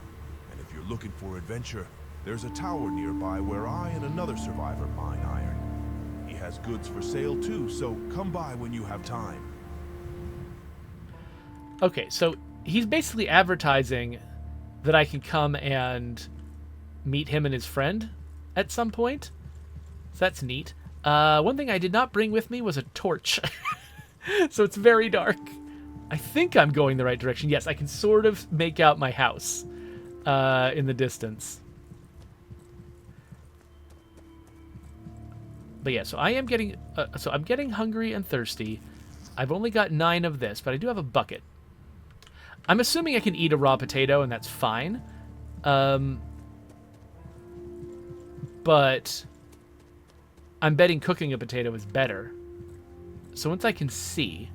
And if you're looking for adventure, there's a tower nearby where I and another survivor mine iron. He has goods for sale too, so come by when you have time. Okay, so he's basically advertising that I can come and meet him and his friend at some point. So that's neat. One thing I did not bring with me was a torch. So it's very dark. I think I'm going the right direction. Yes, I can sort of make out my house in the distance. But yeah, so I am getting... so I'm getting hungry and thirsty. I've only got 9 of this, but I do have a bucket. I'm assuming I can eat a raw potato, and that's fine. But I'm betting cooking a potato is better. So once I can see...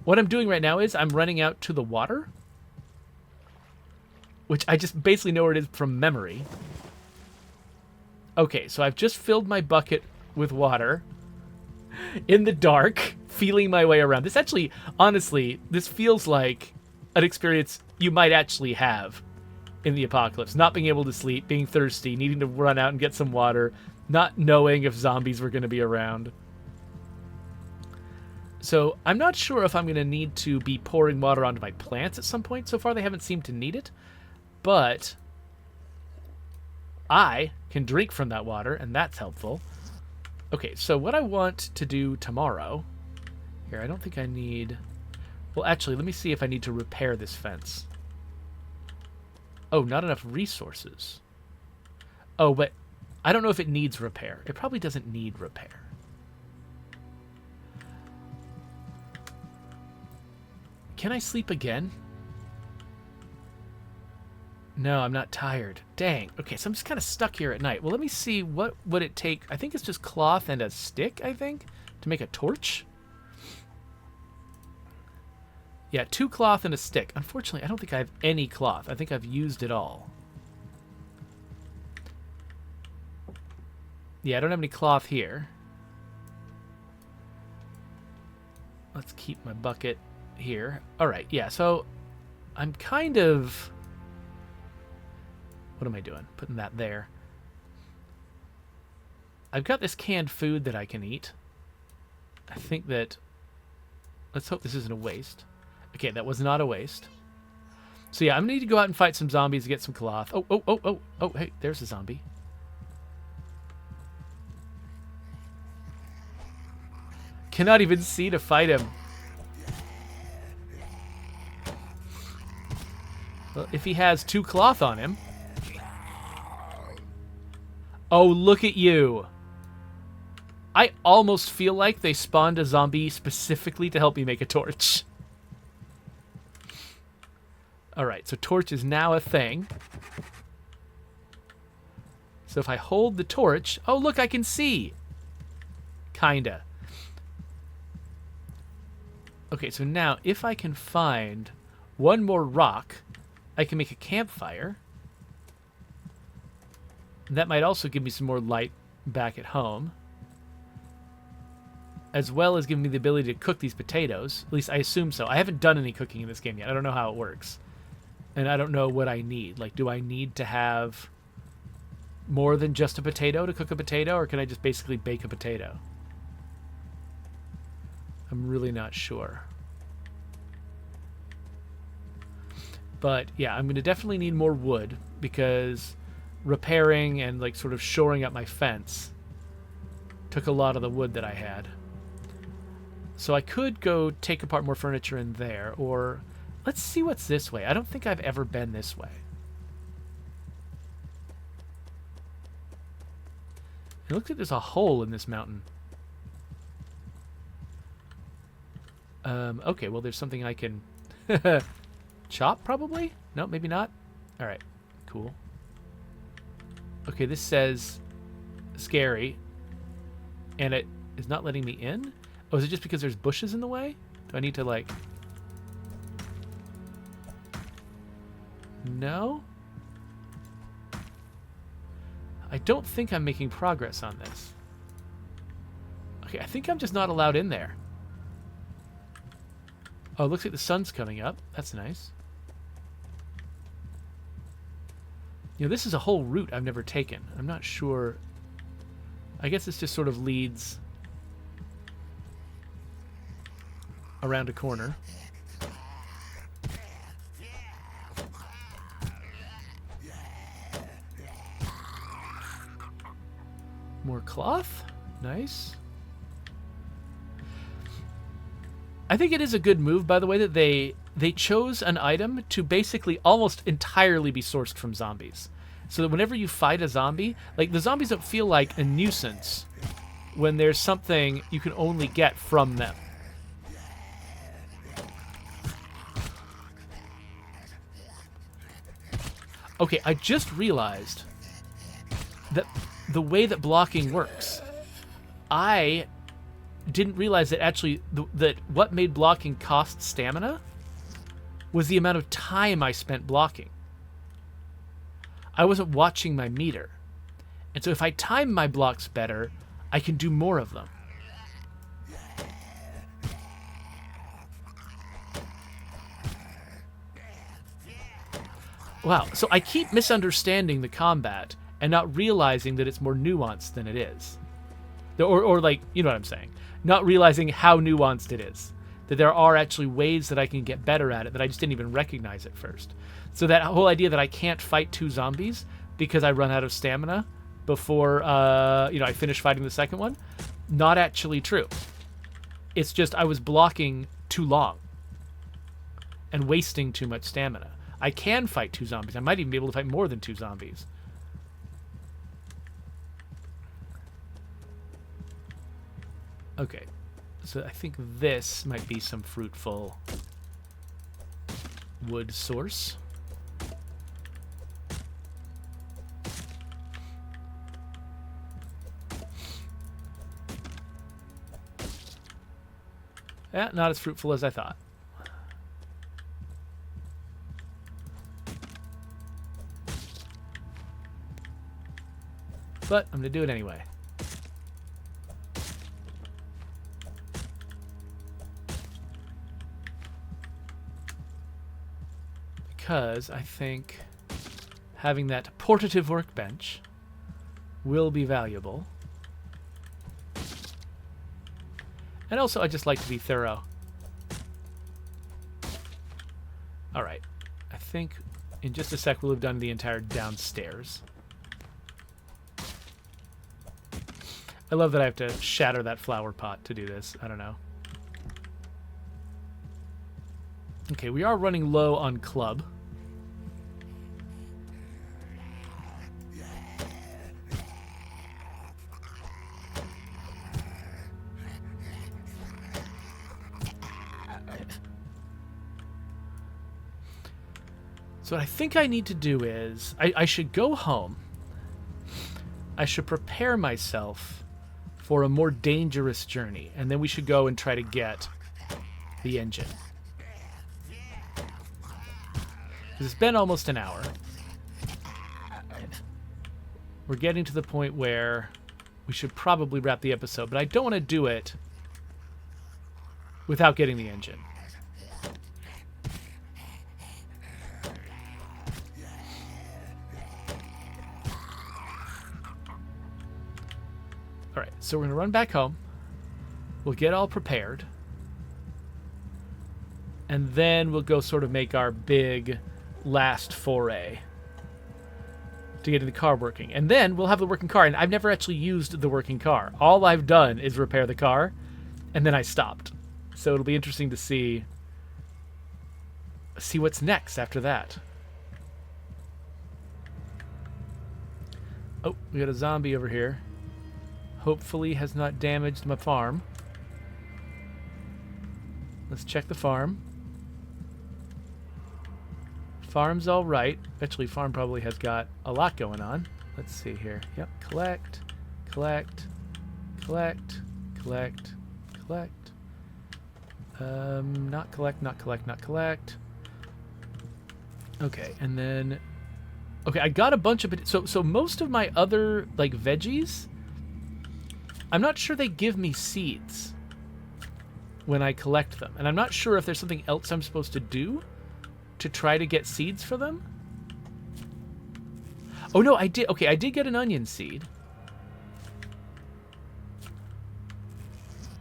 What I'm doing right now is I'm running out to the water, which I just basically know where it is from memory. Okay, so I've just filled my bucket with water in the dark, feeling my way around. This actually, honestly, this feels like an experience you might actually have in the apocalypse. Not being able to sleep, being thirsty, needing to run out and get some water, not knowing if zombies were going to be around. So I'm not sure if I'm going to need to be pouring water onto my plants at some point. So far, they haven't seemed to need it. But I can drink from that water, and that's helpful. Okay, so what I want to do tomorrow... Here, I don't think I need... Well, actually, let me see if I need to repair this fence. Oh, not enough resources. Oh, but I don't know if it needs repair. It probably doesn't need repair. Can I sleep again? No, I'm not tired. Dang. Okay, so I'm just kind of stuck here at night. Well, let me see. What would it take? I think it's just cloth and a stick, I think, to make a torch. Yeah, 2 cloth and a stick. Unfortunately, I don't think I have any cloth. I think I've used it all. Yeah, I don't have any cloth here. Let's keep my bucket here. All right, yeah, so I'm kind of... What am I doing? Putting that there. I've got this canned food that I can eat. I think that... Let's hope this isn't a waste. Okay, that was not a waste. So yeah, I'm gonna need to go out and fight some zombies to get some cloth. Oh, hey, there's a zombie. Cannot even see to fight him. Well, if he has 2 cloth on him... Oh, look at you. I almost feel like they spawned a zombie specifically to help me make a torch. Alright, so torch is now a thing. So if I hold the torch... Oh, look, I can see. Kinda. Okay, so now if I can find 1 more rock, I can make a campfire. That might also give me some more light back at home. As well as giving me the ability to cook these potatoes. At least I assume so. I haven't done any cooking in this game yet. I don't know how it works. And I don't know what I need. Like, do I need to have more than just a potato to cook a potato, or can I just basically bake a potato? I'm really not sure. But yeah, I'm going to definitely need more wood, because repairing and like sort of shoring up my fence took a lot of the wood that I had. So I could go take apart more furniture in there, or let's see what's this way. I don't think I've ever been this way. It looks like there's a hole in this mountain. Okay, well, there's something I can chop, probably? No, maybe not. All right, cool. Okay, this says scary, and it is not letting me in? Oh, is it just because there's bushes in the way? Do I need to, like... No? I don't think I'm making progress on this. Okay, I think I'm just not allowed in there. Oh, it looks like the sun's coming up. That's nice. You know, this is a whole route I've never taken. I'm not sure. I guess this just sort of leads around a corner. More cloth. Nice. I think it is a good move, by the way, that they chose an item to basically almost entirely be sourced from zombies. So that whenever you fight a zombie, like, the zombies don't feel like a nuisance when there's something you can only get from them. Okay, I just realized that the way that blocking works, I didn't realize that actually that what made blocking cost stamina was the amount of time I spent blocking. I wasn't watching my meter. And so if I time my blocks better, I can do more of them. Wow, so I keep misunderstanding the combat and not realizing that it's more nuanced than it is. Or like, you know what I'm saying. Not realizing how nuanced it is. That there are actually ways that I can get better at it that I just didn't even recognize at first. So that whole idea that I can't fight two zombies because I run out of stamina before I finish fighting the second one, not actually true. It's just I was blocking too long and wasting too much stamina. I can fight two zombies. I might even be able to fight more than two zombies. Okay, so I think this might be some fruitful wood source. Yeah, not as fruitful as I thought. But I'm going to do it anyway. Because I think having that portative workbench will be valuable. And also, I just like to be thorough. Alright. I think in just a sec we'll have done the entire downstairs. I love that I have to shatter that flower pot to do this. I don't know. Okay, we are running low on club. So what I think I need to do is, I should go home. I should prepare myself for a more dangerous journey, and then we should go and try to get the engine. It's been almost an hour. We're getting to the point where we should probably wrap the episode, but I don't want to do it without getting the engine. All right, so we're going to run back home. We'll get all prepared. And then we'll go sort of make our big last foray to get the car working. And then we'll have the working car. And I've never actually used the working car. All I've done is repair the car, and then I stopped. So it'll be interesting to see what's next after that. Oh, we got a zombie over here. Hopefully has not damaged my farm. Let's check the farm. Farm's all right. Actually, farm probably has got a lot going on. Let's see here. Yep, collect, collect, collect, collect, collect. Not collect, not collect, not collect. Okay, and then... Okay, I got a bunch of... So most of my other, like, veggies, I'm not sure they give me seeds when I collect them. And I'm not sure if there's something else I'm supposed to do to try to get seeds for them. Oh, no, I did. Okay, I did get an onion seed.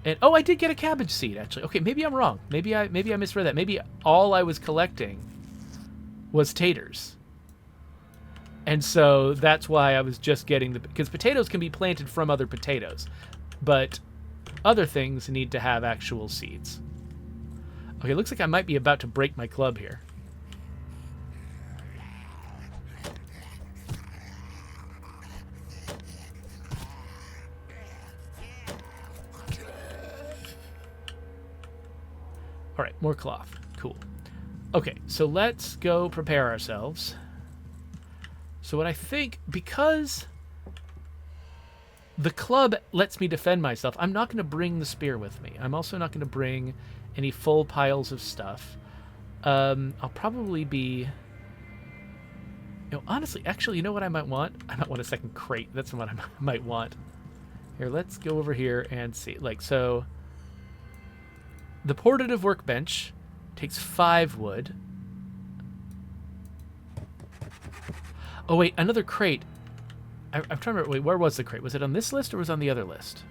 And, oh, I did get a cabbage seed, actually. Okay, maybe I'm wrong. Maybe I misread that. Maybe all I was collecting was taters. And so that's why I was just getting the... Because potatoes can be planted from other potatoes. But other things need to have actual seeds. Okay, looks like I might be about to break my club here. All right, more cloth. Cool. Okay, so let's go prepare ourselves. So what I think, because the club lets me defend myself, I'm not going to bring the spear with me. I'm also not going to bring any full piles of stuff. I'll probably be... honestly, actually, you know what I might want? I might want a second crate. That's what I might want. Here, let's go over here and see. Like, so... The portative workbench takes 5 wood. Oh, wait, another crate. I'm trying to remember. Wait, where was the crate? Was it on this list or was it on the other list?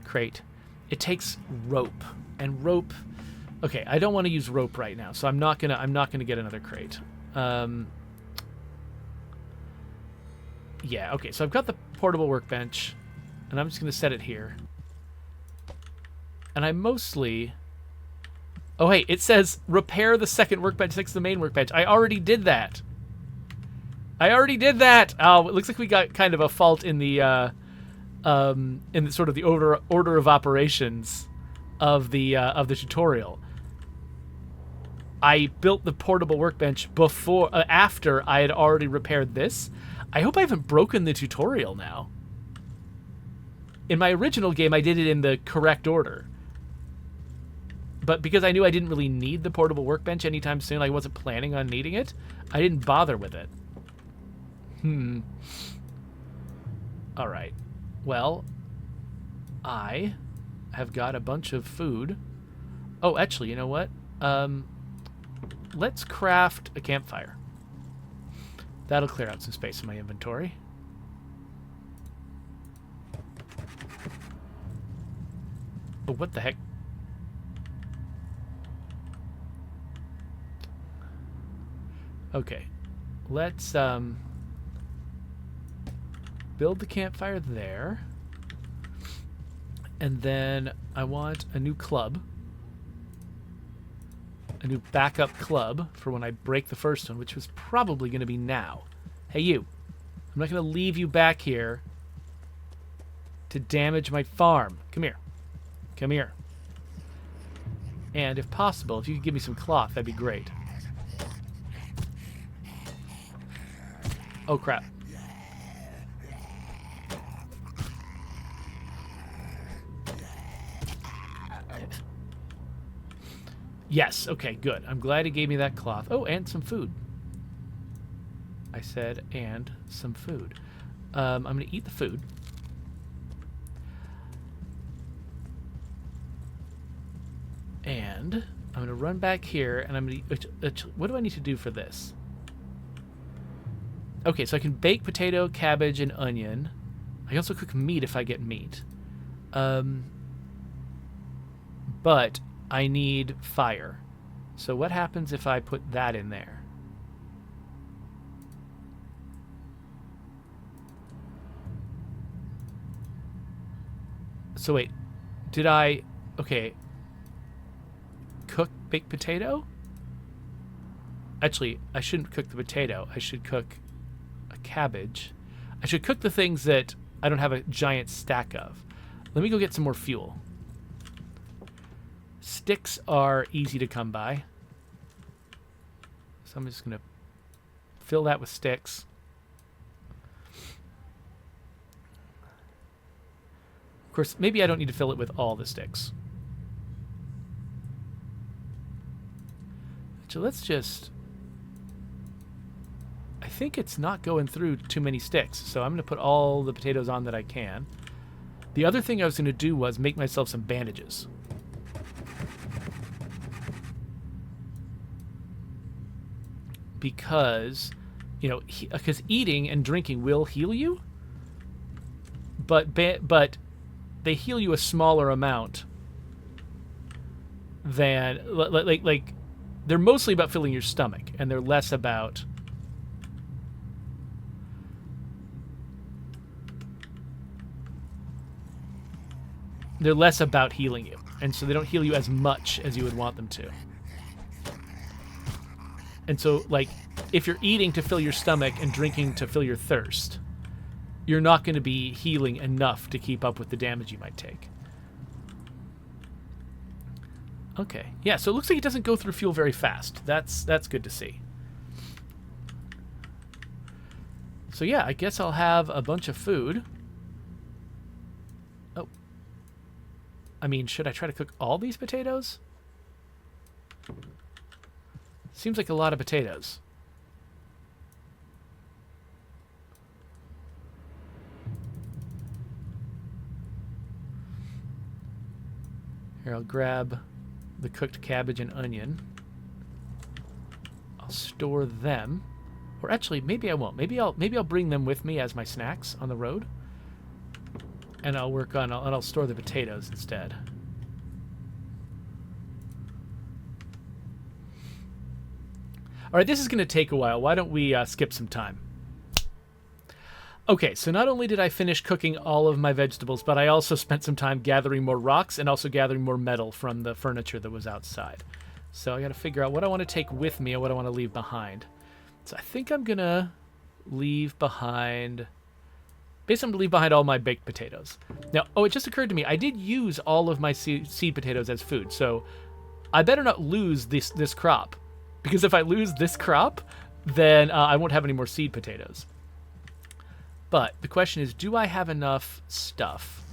Crate. It takes rope. And rope... Okay, I don't want to use rope right now, so I'm not gonna get another crate. Yeah, okay, so I've got the portable workbench, and I'm just gonna set it here. And I mostly... Oh, hey, it says repair the second workbench next to the main workbench. I already did that. Oh, it looks like we got kind of a fault in the sort of the order of operations of the tutorial. I built the portable workbench after I had already repaired this. I hope I haven't broken the tutorial now. In my original game, I did it in the correct order. But because I knew I didn't really need the portable workbench anytime soon, I wasn't planning on needing it, I didn't bother with it. All right. Well, I have got a bunch of food. Oh, actually, you know what? Let's craft a campfire. That'll clear out some space in my inventory. Oh, what the heck? Okay. Let's, build the campfire there. And then I want a new club. A new backup club for when I break the first one, which was probably going to be now. Hey, you. I'm not going to leave you back here to damage my farm. Come here. Come here. And if possible, if you could give me some cloth, that'd be great. Oh, crap. Yes, okay, good. I'm glad he gave me that cloth. Oh, and some food. I said, and some food. I'm going to eat the food. And I'm going to run back here, and I'm going to... What do I need to do for this? Okay, so I can bake potato, cabbage, and onion. I can also cook meat if I get meat. But I need fire. So what happens if I put that in there? So wait, did I... Okay. Cook baked potato? Actually, I shouldn't cook the potato. I should cook a cabbage. I should cook the things that I don't have a giant stack of. Let me go get some more fuel. Sticks are easy to come by. So I'm just going to fill that with sticks. Of course, maybe I don't need to fill it with all the sticks. So let's just... I think it's not going through too many sticks, so I'm going to put all the potatoes on that I can. The other thing I was going to do was make myself some bandages. Because, you know, because eating and drinking will heal you, but they heal you a smaller amount than, like they're mostly about filling your stomach, and they're less about... They're less about healing you, and so they don't heal you as much as you would want them to. And so, like, if you're eating to fill your stomach and drinking to fill your thirst, you're not going to be healing enough to keep up with the damage you might take. Okay. Yeah, so it looks like it doesn't go through fuel very fast. That's good to see. So yeah, I guess I'll have a bunch of food. Oh. I mean, should I try to cook all these potatoes? Seems like a lot of potatoes. Here, I'll grab the cooked cabbage and onion. I'll store them. Or actually, maybe I won't. Maybe I'll bring them with me as my snacks on the road. And I'll store the potatoes instead. All right, this is going to take a while. Why don't we skip some time? Okay, so not only did I finish cooking all of my vegetables, but I also spent some time gathering more rocks and also gathering more metal from the furniture that was outside. So I got to figure out what I want to take with me and what I want to leave behind. So I think I'm going to leave behind... Basically, I'm going to leave behind all my baked potatoes. Now, it just occurred to me, I did use all of my seed potatoes as food, so I better not lose this crop. Because if I lose this crop, then I won't have any more seed potatoes. But the question is, do I have enough stuff?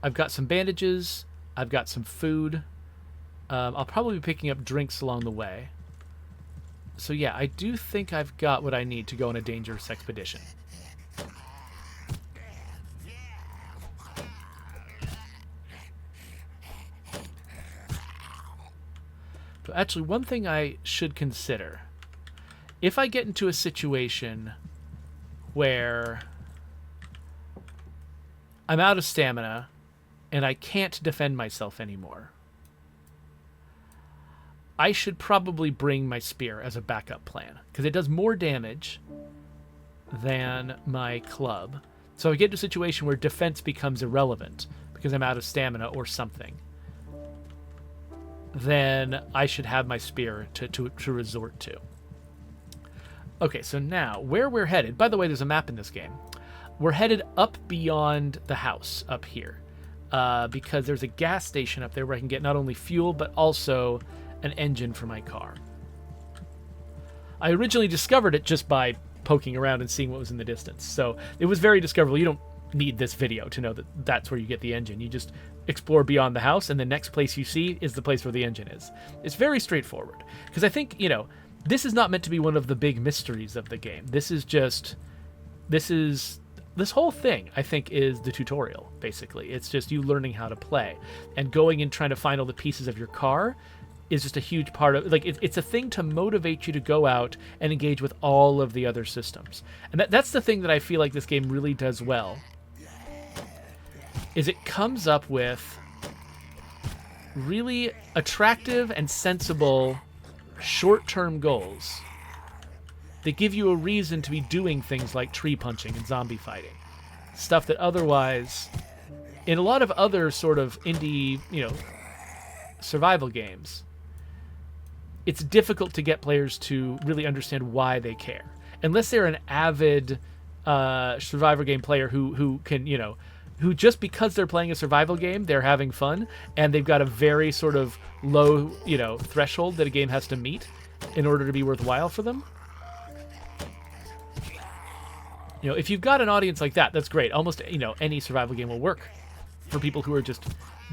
I've got some bandages. I've got some food. I'll probably be picking up drinks along the way. So yeah, I do think I've got what I need to go on a dangerous expedition. But actually, one thing I should consider. If I get into a situation where I'm out of stamina and I can't defend myself anymore, I should probably bring my spear as a backup plan, because it does more damage than my club. So I get into a situation where defense becomes irrelevant because I'm out of stamina or something. Then I should have my spear to resort to. Okay, so now, where we're headed... By the way, there's a map in this game. We're headed up beyond the house, up here. Because there's a gas station up there where I can get not only fuel, but also an engine for my car. I originally discovered it just by poking around and seeing what was in the distance. So it was very discoverable. You don't need this video to know that that's where you get the engine. You just explore beyond the house, and the next place you see is the place where the engine is. It's very straightforward. Because I think, this is not meant to be one of the big mysteries of the game. This whole thing, I think, is the tutorial, basically. It's just you learning how to play. And going and trying to find all the pieces of your car is just a huge part of, like, it's a thing to motivate you to go out and engage with all of the other systems. And that's the thing that I feel like this game really does well, is it comes up with really attractive and sensible short-term goals that give you a reason to be doing things like tree punching and zombie fighting. Stuff that otherwise, in a lot of other sort of indie, survival games, it's difficult to get players to really understand why they care. Unless they're an avid survivor game player who can, who just because they're playing a survival game, they're having fun, and they've got a very sort of low, threshold that a game has to meet in order to be worthwhile for them. If you've got an audience like that, that's great. Almost, any survival game will work for people who are just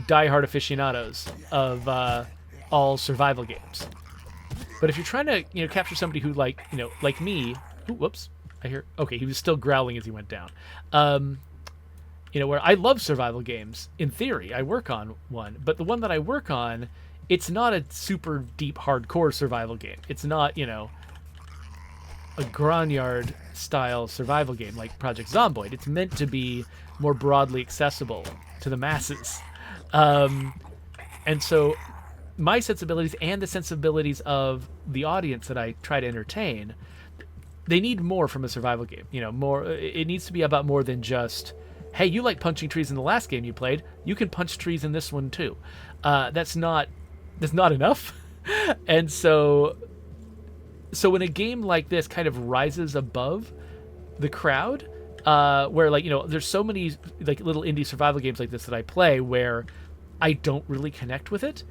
diehard aficionados of all survival games. But if you're trying to, capture somebody who like me, ooh, whoops, okay, he was still growling as he went down. Where I love survival games. In theory, I work on one, but the one that I work on, it's not a super deep, hardcore survival game. It's not, a Grognard style survival game like Project Zomboid. It's meant to be more broadly accessible to the masses. And so my sensibilities and the sensibilities of the audience that I try to entertain, they need more from a survival game. More. It needs to be about more than just, hey, you like punching trees in the last game you played, you can punch trees in this one too. That's not enough. And so when a game like this kind of rises above the crowd, where there's so many like little indie survival games like this that I play where I don't really connect with it,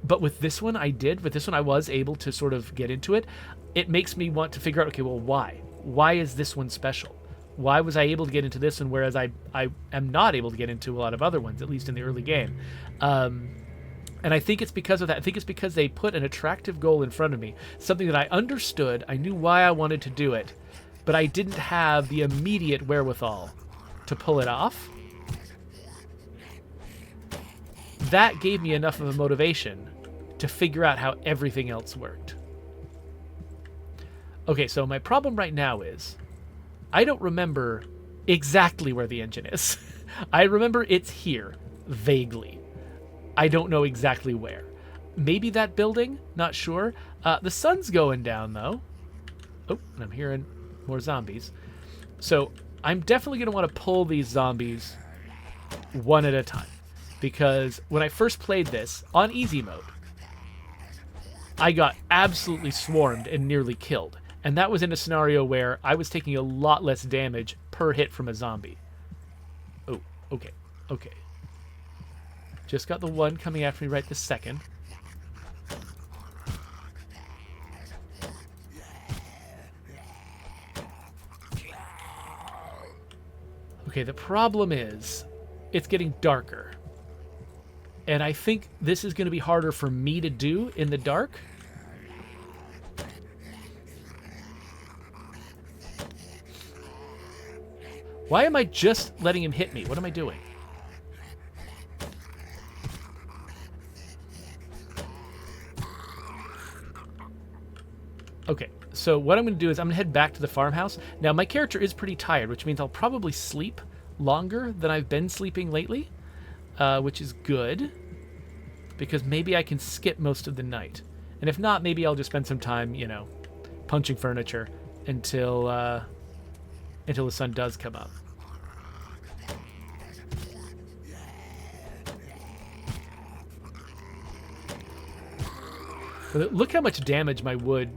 but with this one I did. With this one I was able to sort of get into it. It makes me want to figure out, okay, well, why is this one special? Why was I able to get into this one, whereas I am not able to get into a lot of other ones, at least in the early game? And I think it's because of that. I think it's because they put an attractive goal in front of me, something that I understood, I knew why I wanted to do it, but I didn't have the immediate wherewithal to pull it off. That gave me enough of a motivation to figure out how everything else worked. Okay, so my problem right now is I don't remember exactly where the engine is. I remember it's here, vaguely. I don't know exactly where. Maybe that building? Not sure. The sun's going down, though. Oh, and I'm hearing more zombies. So I'm definitely going to want to pull these zombies one at a time. Because when I first played this on easy mode, I got absolutely swarmed and nearly killed. And that was in a scenario where I was taking a lot less damage per hit from a zombie. Oh, okay. Just got the one coming after me right this second. Okay, the problem is it's getting darker. And I think this is going to be harder for me to do in the dark. Why am I just letting him hit me? What am I doing? Okay, so what I'm going to do is I'm going to head back to the farmhouse. Now, my character is pretty tired, which means I'll probably sleep longer than I've been sleeping lately, which is good, because maybe I can skip most of the night. And if not, maybe I'll just spend some time, punching furniture until the sun does come up. But look how much damage my wood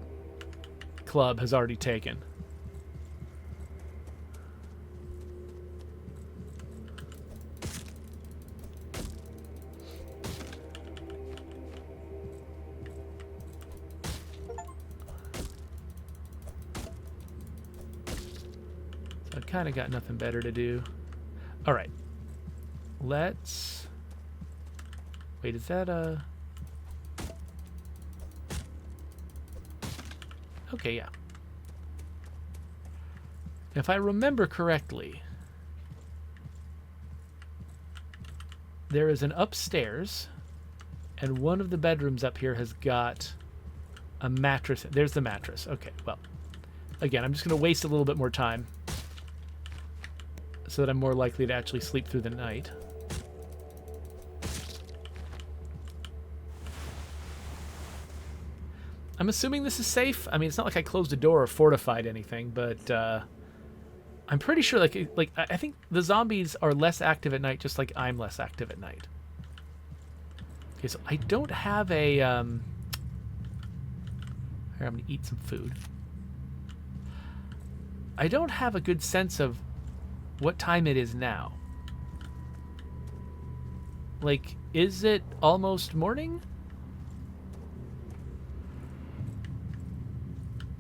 club has already taken. So I've kind of got nothing better to do. All right. Let's... Wait, is that a... Okay, yeah. If I remember correctly, there is an upstairs And one of the bedrooms up here has got a mattress. There's the mattress. Okay, well, again, I'm just going to waste a little bit more time so that I'm more likely to actually sleep through the night. I'm assuming this is safe. I mean, it's not like I closed a door or fortified anything, but I'm pretty sure, like I think the zombies are less active at night, just like I'm less active at night. Okay, so I don't have a... Here, I'm going to eat some food. I don't have a good sense of what time it is now. Like, is it almost morning?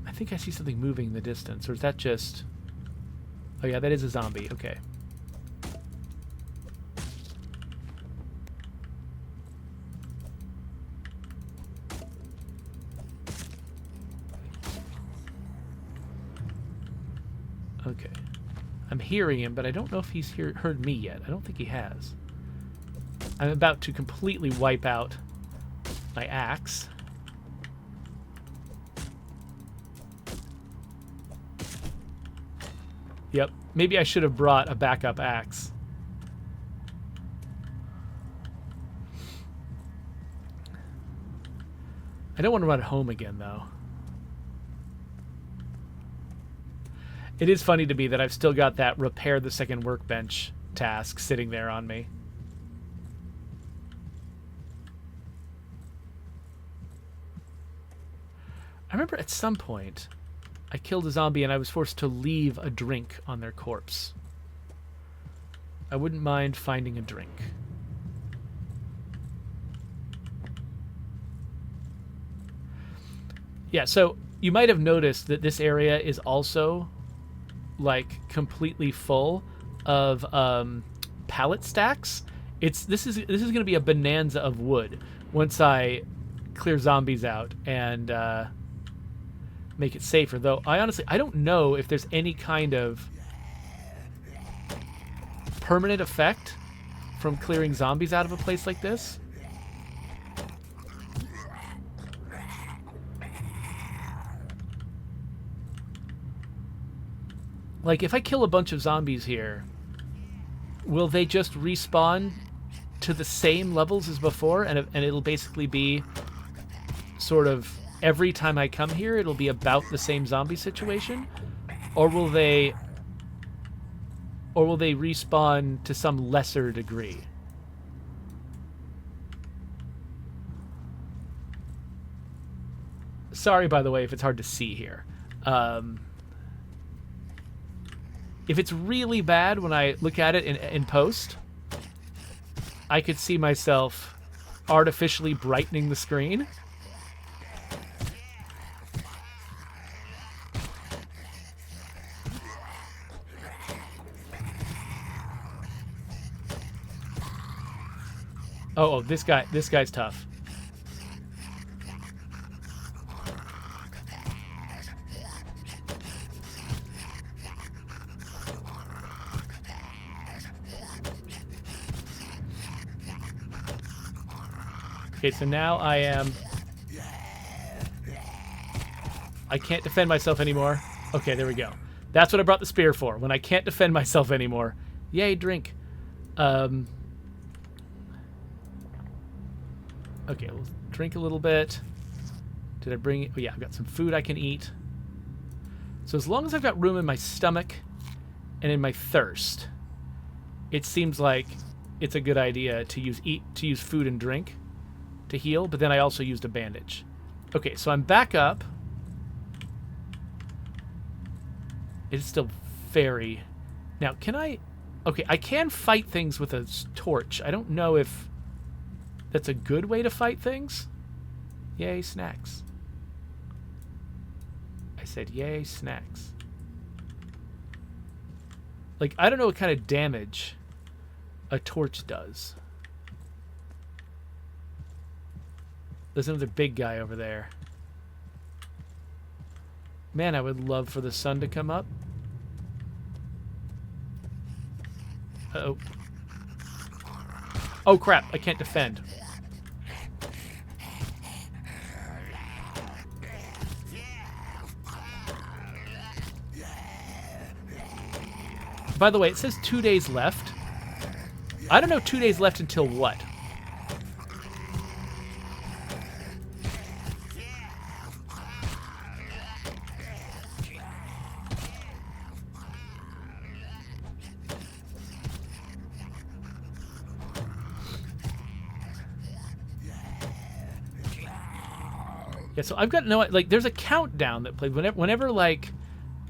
I think I see something moving in the distance, or is that just... Oh yeah, that is a zombie. Okay. Okay. I'm hearing him, but I don't know if he's heard me yet. I don't think he has. I'm about to completely wipe out my axe. Yep. Maybe I should have brought a backup axe. I don't want to run home again, though. It is funny to me that I've still got that repair the second workbench task sitting there on me. I remember at some point I killed a zombie and I was forced to leave a drink on their corpse. I wouldn't mind finding a drink. Yeah, so you might have noticed that this area is also like completely full of pallet stacks. This is going to be a bonanza of wood once I clear zombies out and make it safer. Though I don't know if there's any kind of permanent effect from clearing zombies out of a place like this. Like, if I kill a bunch of zombies here, will they just respawn to the same levels as before, and it'll basically be sort of every time I come here, it'll be about the same zombie situation? Or will they respawn to some lesser degree? Sorry, by the way, if it's hard to see here. If it's really bad when I look at it in post, I could see myself artificially brightening the screen. Oh, this guy's tough. Okay, so now I can't defend myself anymore. Okay, there we go. That's what I brought the spear for, when I can't defend myself anymore. Yay, drink. Okay, we'll drink a little bit. Did I bring... Oh, yeah, I've got some food I can eat. So as long as I've got room in my stomach and in my thirst, it seems like it's a good idea to use food and drink to heal, but then I also used a bandage. Okay, so I'm back up. It's still very... Now, can I... Okay, I can fight things with a torch. I don't know if that's a good way to fight things. Yay, snacks. I said, yay, snacks. Like, I don't know what kind of damage a torch does. There's another big guy over there. Man, I would love for the sun to come up. Uh-oh. Oh, crap. I can't defend. By the way, it says 2 days left. I don't know 2 days left until what? Yeah, so I've got no, like, there's a countdown that plays whenever like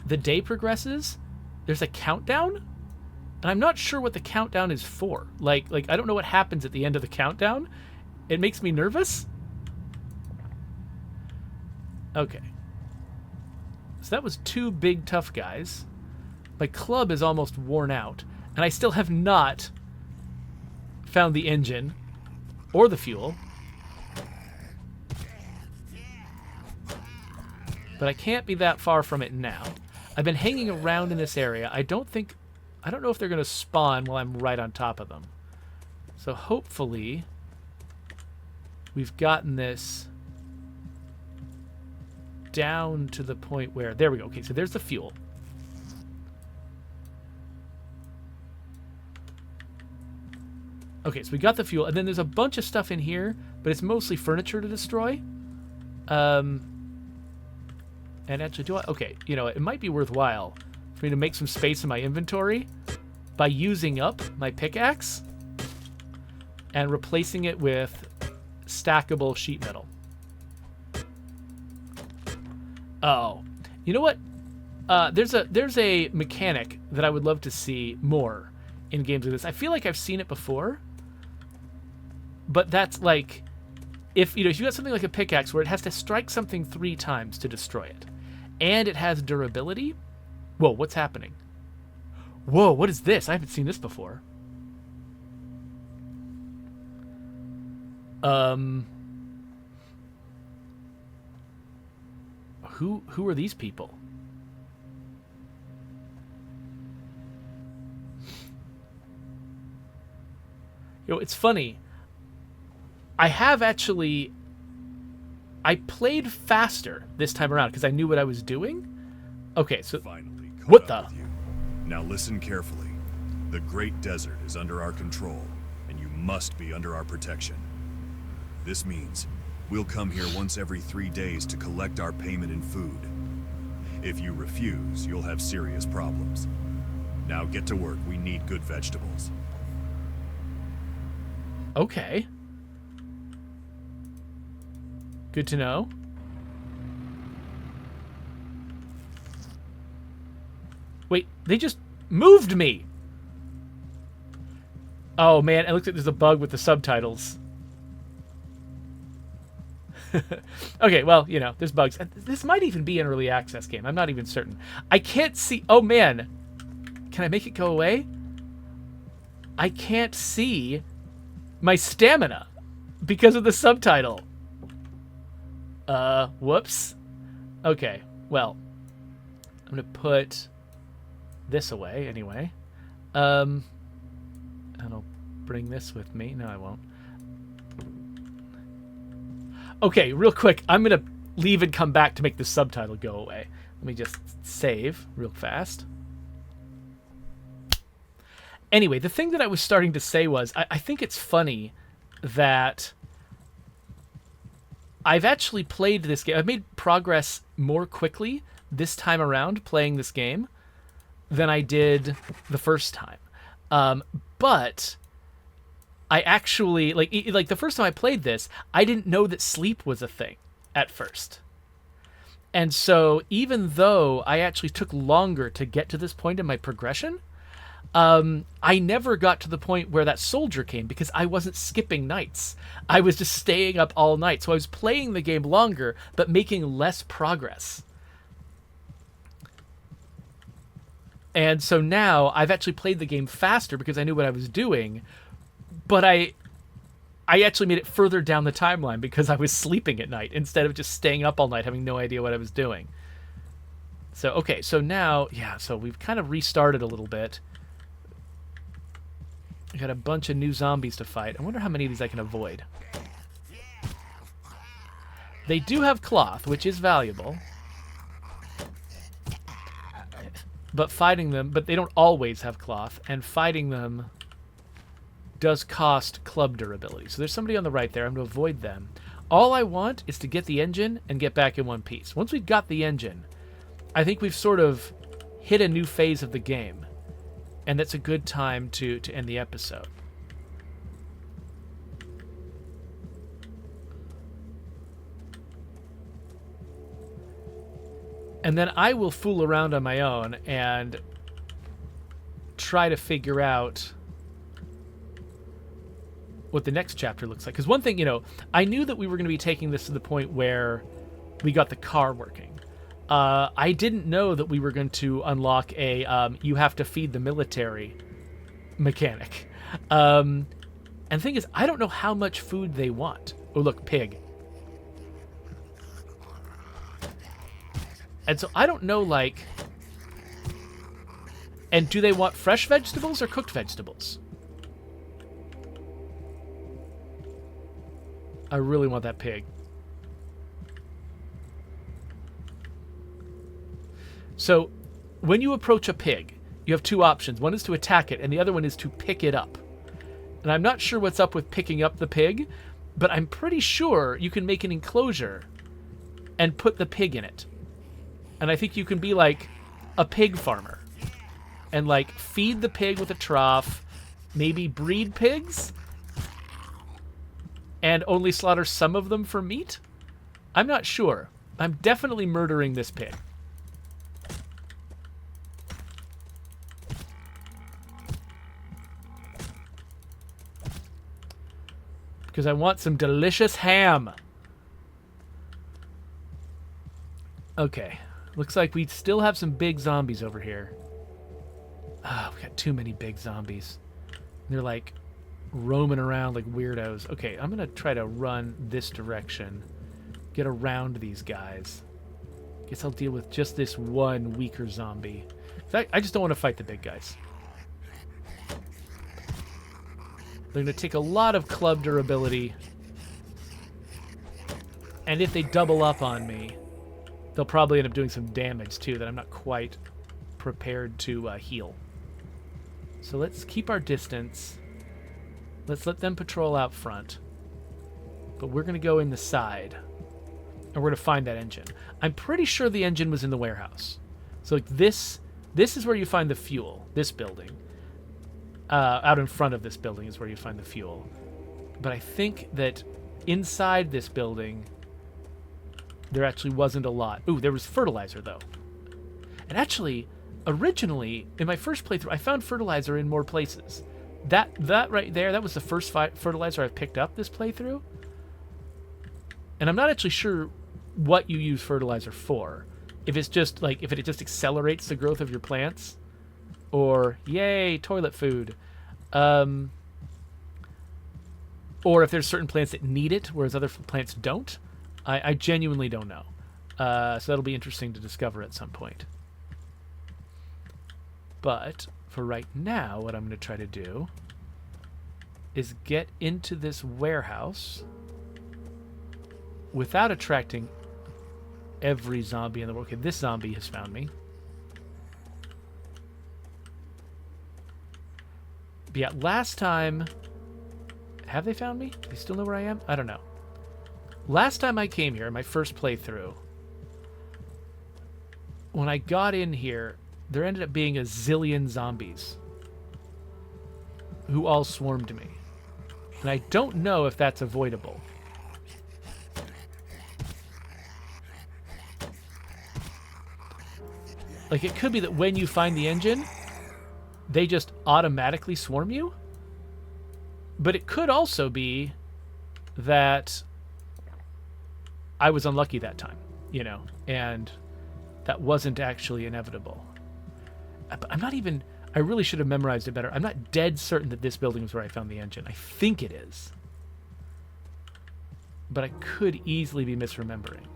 the day progresses. There's a countdown, and I'm not sure what the countdown is for. Like I don't know what happens at the end of the countdown. It makes me nervous. Okay. So that was 2 big tough guys. My club is almost worn out, and I still have not found the engine or the fuel. But I can't be that far from it now. I've been hanging around in this area. I don't know if they're going to spawn while I'm right on top of them. So hopefully we've gotten this down to the point where... There we go. Okay, so there's the fuel. Okay, so we got the fuel, and then there's a bunch of stuff in here, but it's mostly furniture to destroy. And actually, okay, you know, it might be worthwhile for me to make some space in my inventory by using up my pickaxe and replacing it with stackable sheet metal. Oh, you know what? There's a mechanic that I would love to see more in games like this. I feel like I've seen it before, but that's like, if you got something like a pickaxe where it has to strike something 3 times to destroy it, and it has durability. Whoa, what's happening? Whoa, what is this? I haven't seen this before. Who are these people? You know, it's funny. I played faster this time around because I knew what I was doing. Okay, so Finally caught what up the? with you. Now listen carefully. The Great Desert is under our control, and you must be under our protection. This means we'll come here once every 3 days to collect our payment in food. If you refuse, you'll have serious problems. Now get to work. We need good vegetables. Okay. Good to know. Wait, they just moved me. Oh man, it looks like there's a bug with the subtitles. Okay, well, you know, there's bugs. This might even be an early access game. I'm not even certain. I can't see... Oh man. Can I make it go away? I can't see my stamina because of the subtitle. Whoops. Okay, well, I'm gonna put this away anyway. And I'll bring this with me. No, I won't. Okay, real quick, I'm gonna leave and come back to make the subtitle go away. Let me just save real fast. Anyway, the thing that I was starting to say was, I think it's funny that I've actually played this game. I've made progress more quickly this time around playing this game than I did the first time. But I actually, like the first time I played this, I didn't know that sleep was a thing at first. And so even though I actually took longer to get to this point in my progression, I never got to the point where that soldier came because I wasn't skipping nights. I was just staying up all night. So I was playing the game longer, but making less progress. And so now I've actually played the game faster because I knew what I was doing, but I actually made it further down the timeline because I was sleeping at night instead of just staying up all night having no idea what I was doing. So, okay, so now, yeah, so we've kind of restarted a little bit. I got a bunch of new zombies to fight. I wonder how many of these I can avoid. They do have cloth, which is valuable. but they don't always have cloth, and fighting them does cost club durability. So there's somebody on the right there. I'm going to avoid them. All I want is to get the engine and get back in one piece. Once we've got the engine, I think we've sort of hit a new phase of the game, and that's a good time to end the episode. And then I will fool around on my own and try to figure out what the next chapter looks like. Because one thing, I knew that we were going to be taking this to the point where we got the car working. I didn't know that we were going to unlock a you have to feed the military mechanic. And the thing is, I don't know how much food they want. Oh, look, pig. And so I don't know, and do they want fresh vegetables or cooked vegetables? I really want that pig. So, when you approach a pig, you have two options. One is to attack it, and the other one is to pick it up. And I'm not sure what's up with picking up the pig, but I'm pretty sure you can make an enclosure and put the pig in it. And I think you can be like a pig farmer and feed the pig with a trough, maybe breed pigs, and only slaughter some of them for meat? I'm not sure. I'm definitely murdering this pig. Because I want some delicious ham. Okay. Looks like we still have some big zombies over here. We got too many big zombies. They're roaming around like weirdos. Okay, I'm going to try to run this direction. Get around these guys. Guess I'll deal with just this one weaker zombie. I just don't want to fight the big guys. They're going to take a lot of club durability. And if they double up on me, they'll probably end up doing some damage, too, that I'm not quite prepared to heal. So let's keep our distance. Let's let them patrol out front. But we're going to go in the side. And we're going to find that engine. I'm pretty sure the engine was in the warehouse. So this is where you find the fuel. This building. Out in front of this building is where you find the fuel. But I think that inside this building, there actually wasn't a lot. Ooh, there was fertilizer, though. And actually, originally, in my first playthrough, I found fertilizer in more places. That right there, that was the first fertilizer I picked up this playthrough. And I'm not actually sure what you use fertilizer for. If it's just, if it just accelerates the growth of your plants. Or, yay, toilet food. Or if there's certain plants that need it, whereas other plants don't. I genuinely don't know. So that'll be interesting to discover at some point. But for right now, what I'm going to try to do is get into this warehouse without attracting every zombie in the world. Okay, this zombie has found me. But yeah, last time... Have they found me? Do they still know where I am? I don't know. Last time I came here, my first playthrough, when I got in here, there ended up being a zillion zombies who all swarmed me. And I don't know if that's avoidable. It could be that when you find the engine, they just automatically swarm you. But it could also be that I was unlucky that time, and that wasn't actually inevitable. But I'm not even... I really should have memorized it better. I'm not dead certain that this building is where I found the engine. I think it is. But I could easily be misremembering.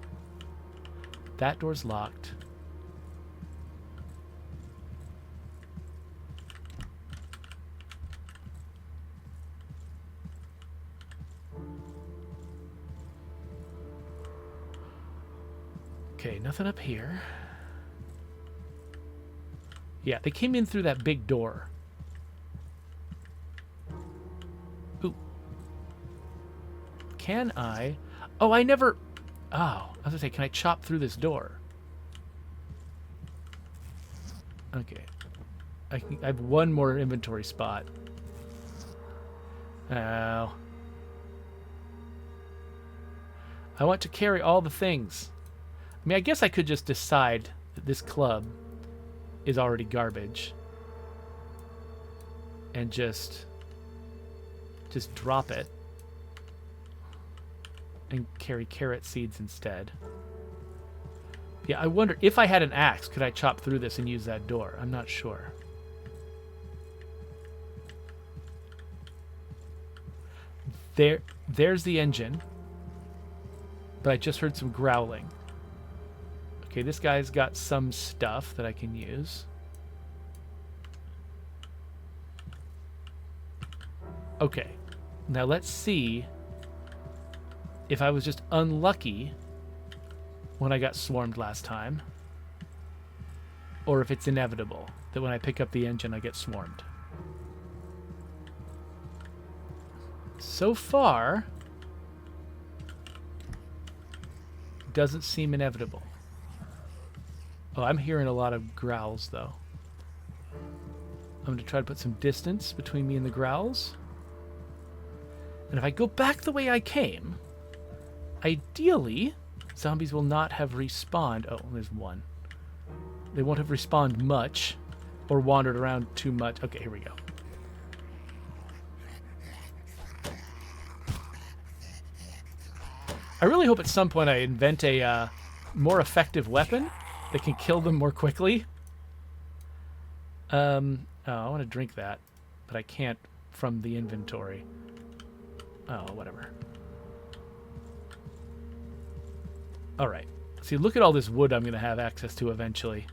That door's locked. Okay, nothing up here. Yeah, they came in through that big door. Ooh. Can I? Oh, I never... Oh, I was going to say, can I chop through this door? Okay. I have one more inventory spot. Oh. I want to carry all the things. I mean, I guess I could just decide that this club is already garbage. And just drop it. And carry carrot seeds instead. Yeah, I wonder, if I had an axe, could I chop through this and use that door? I'm not sure. There's the engine. But I just heard some growling. Okay, this guy's got some stuff that I can use. Okay, now let's see if I was just unlucky when I got swarmed last time, or if it's inevitable that when I pick up the engine I get swarmed. So far, doesn't seem inevitable. Oh, I'm hearing a lot of growls, though. I'm going to try to put some distance between me and the growls. And if I go back the way I came, ideally, zombies will not have respawned. Oh, there's one. They won't have respawned much or wandered around too much. Okay, here we go. I really hope at some point I invent a more effective weapon that can kill them more quickly. Oh, I want to drink that, but I can't from the inventory. Oh, whatever. All right. See, look at all this wood I'm going to have access to eventually.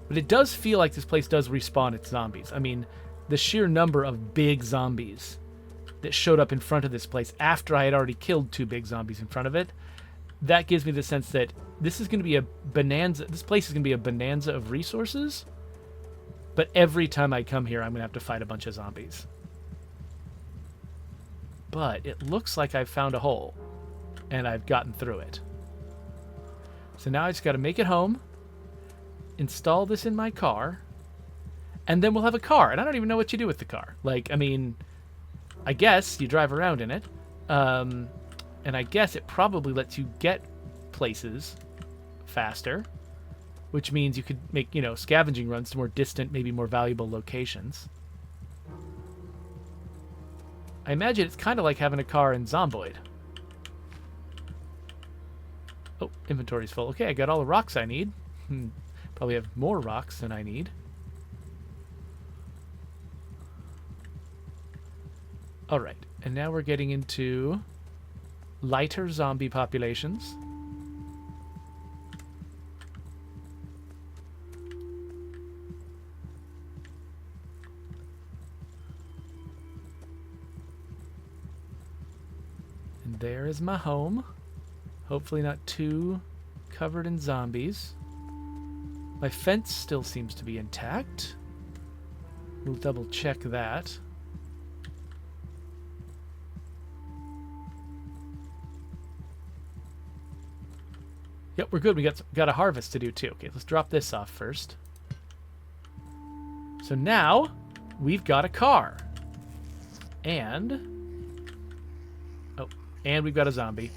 But it does feel like this place does respawn its zombies. I mean, the sheer number of big zombies that showed up in front of this place after I had already killed 2 big zombies in front of it, that gives me the sense that this is going to be a bonanza. This place is going to be a bonanza of resources, but every time I come here, I'm going to have to fight a bunch of zombies. But it looks like I've found a hole, and I've gotten through it. So now I just got to make it home, install this in my car, and then we'll have a car. And I don't even know what you do with the car. Like, I mean, I guess you drive around in it. And I guess it probably lets you get places faster, which means you could make, you know, scavenging runs to more distant, maybe more valuable locations. I imagine it's kind of like having a car in Zomboid. Oh, inventory's full. Okay, I got all the rocks I need. Probably have more rocks than I need. Alright, and now we're getting into lighter zombie populations. And there is my home. Hopefully not too covered in zombies. My fence still seems to be intact. We'll double check that. Yep, we're good. We got a harvest to do too. Okay, let's drop this off first. So now we've got a car. And oh, and we've got a zombie.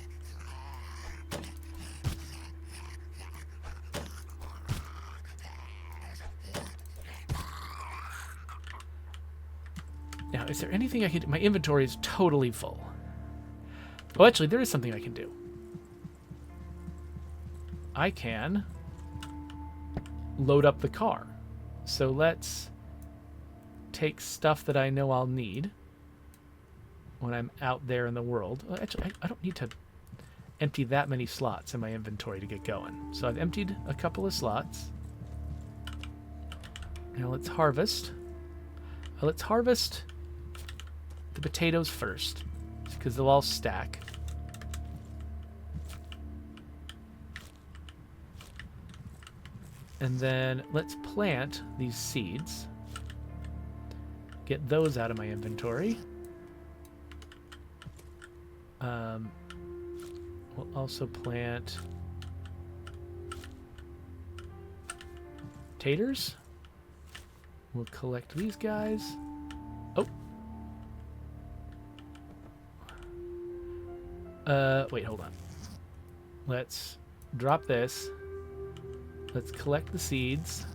Now, is there anything I can do? My inventory is totally full. Oh, actually, there is something I can do. I can load up the car. So let's take stuff that I know I'll need when I'm out there in the world. Well, actually, I don't need to empty that many slots in my inventory to get going. So I've emptied a couple of slots. Now let's harvest. Let's harvest the potatoes first, because they'll all stack. And then let's plant these seeds. Get those out of my inventory. We'll also plant taters. We'll collect these guys. Oh. Wait, hold on. Let's drop this. Let's collect the seeds.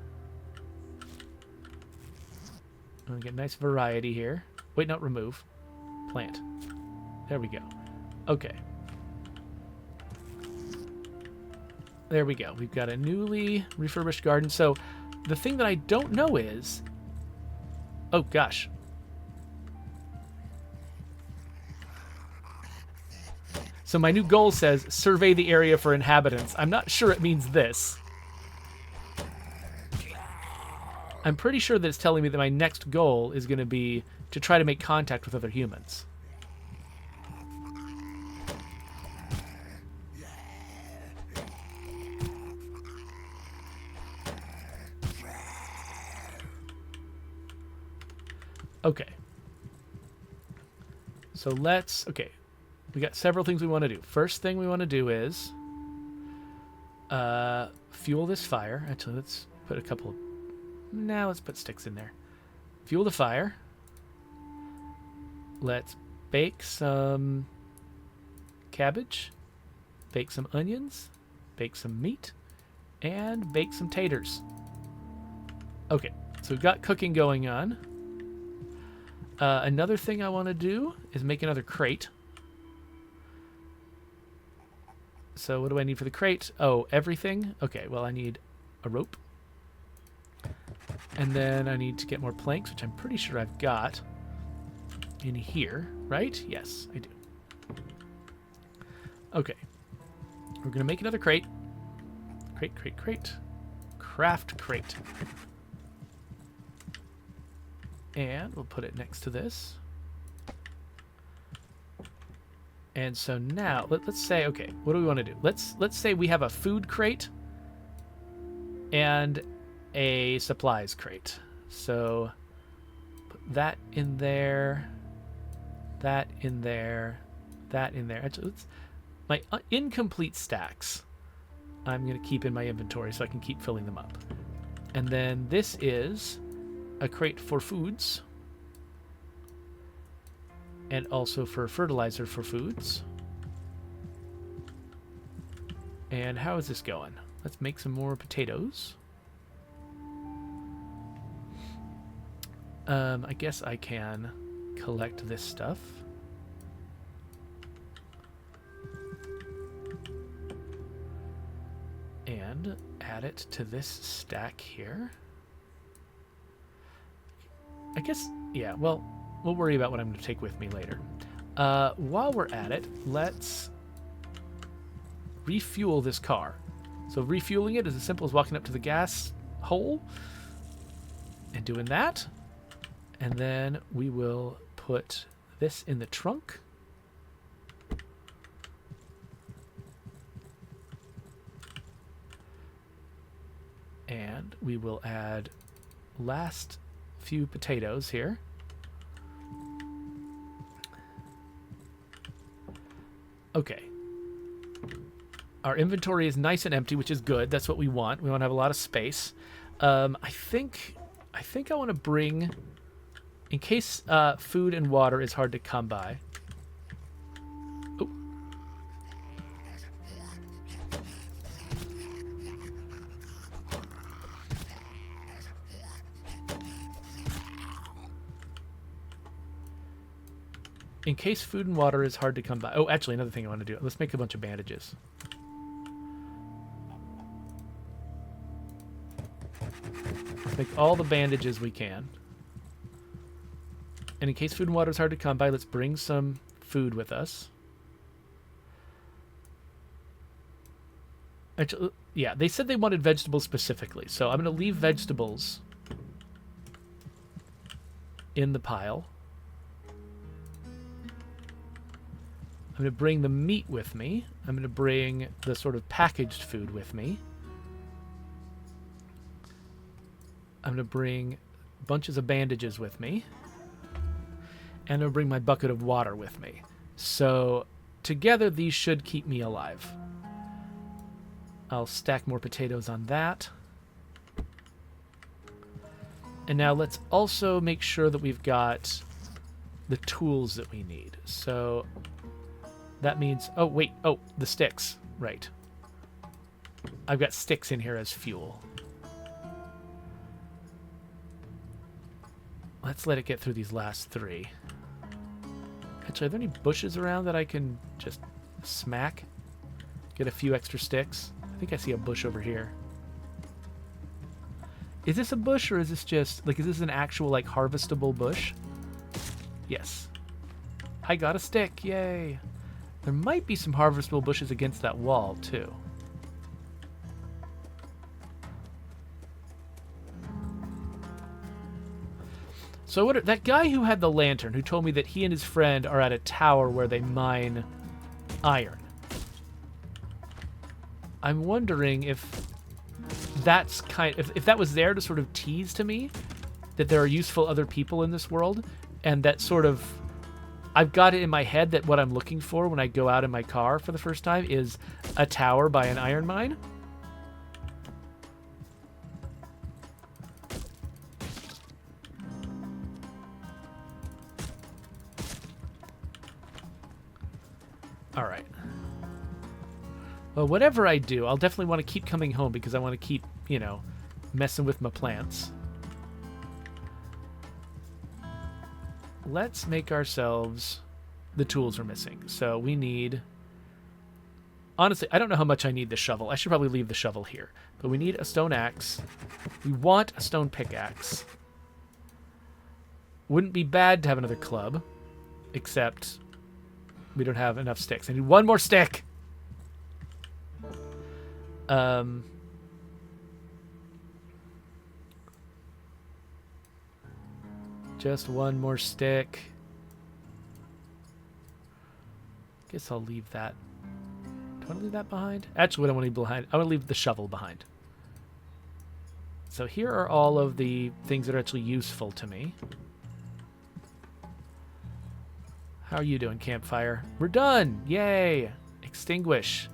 I'm gonna get nice variety here. Wait, no, remove. Plant. There we go. Okay. There we go. We've got a newly refurbished garden. So the thing that I don't know is... Oh, gosh. So my new goal says, survey the area for inhabitants. I'm not sure it means this. I'm pretty sure that it's telling me that my next goal is going to be to try to make contact with other humans. Okay. So let's... Okay. We got several things we want to do. First thing we want to do is... fuel this fire. Actually, let's put a couple... Now let's put sticks in there. Fuel the fire. Let's bake some cabbage. Bake some onions. Bake some meat. And bake some taters. Okay. So we've got cooking going on. Another thing I want to do is make another crate. So what do I need for the crate? Oh, everything? Okay, well, I need a rope. And then I need to get more planks, which I'm pretty sure I've got in here, right? Yes, I do. Okay. We're going to make another crate. Crate, crate, crate. Craft crate. And we'll put it next to this. And so now, let's say, okay, what do we want to do? Let's say we have a food crate and a supplies crate. So put that in there, that in there, that in there. Actually, my incomplete stacks I'm going to keep in my inventory so I can keep filling them up. And then this is a crate for foods. And also for fertilizer for foods. And how is this going? Let's make some more potatoes. I guess I can collect this stuff. And add it to this stack here. I guess, yeah, well, we'll worry about what I'm going to take with me later. While we're at it, let's refuel this car. So refueling it is as simple as walking up to the gas hole and doing that. And then we will put this in the trunk. And we will add last few potatoes here. Okay. Our inventory is nice and empty, which is good. That's what we want. We want to have a lot of space. I think I want to bring, in case food and water is hard to come by. Oh. In case food and water is hard to come by. Oh, actually, another thing I want to do. Let's make a bunch of bandages. Let's make all the bandages we can. And in case food and water is hard to come by, let's bring some food with us. Actually, yeah, they said they wanted vegetables specifically. So I'm going to leave vegetables in the pile. I'm going to bring the meat with me. I'm going to bring the sort of packaged food with me. I'm going to bring bunches of bandages with me. And I'm going to bring my bucket of water with me. So together, these should keep me alive. I'll stack more potatoes on that. And now let's also make sure that we've got the tools that we need. So that means... Oh, wait. Oh, the sticks. Right. I've got sticks in here as fuel. Let's let it get through these last 3. Actually, are there any bushes around that I can just smack? Get a few extra sticks? I think I see a bush over here. Is this a bush, or is this just... Like, is this an actual, like, harvestable bush? Yes. I got a stick. Yay. There might be some harvestable bushes against that wall, too. So what that guy who had the lantern, who told me that he and his friend are at a tower where they mine iron. I'm wondering if that's if that was there to sort of tease to me that there are useful other people in this world, and that sort of I've got it in my head that what I'm looking for when I go out in my car for the first time is a tower by an iron mine. All right. Well, whatever I do, I'll definitely want to keep coming home because I want to keep, you know, messing with my plants. Let's make ourselves the tools we're missing. So we need... Honestly, I don't know how much I need the shovel. I should probably leave the shovel here. But we need a stone axe. We want a stone pickaxe. Wouldn't be bad to have another club. Except we don't have enough sticks. I need one more stick! Just one more stick. Guess I'll leave that. Do I want to leave that behind? Actually, I don't want to leave behind. I want to leave the shovel behind. So here are all of the things that are actually useful to me. How are you doing, campfire? We're done! Yay! Extinguish.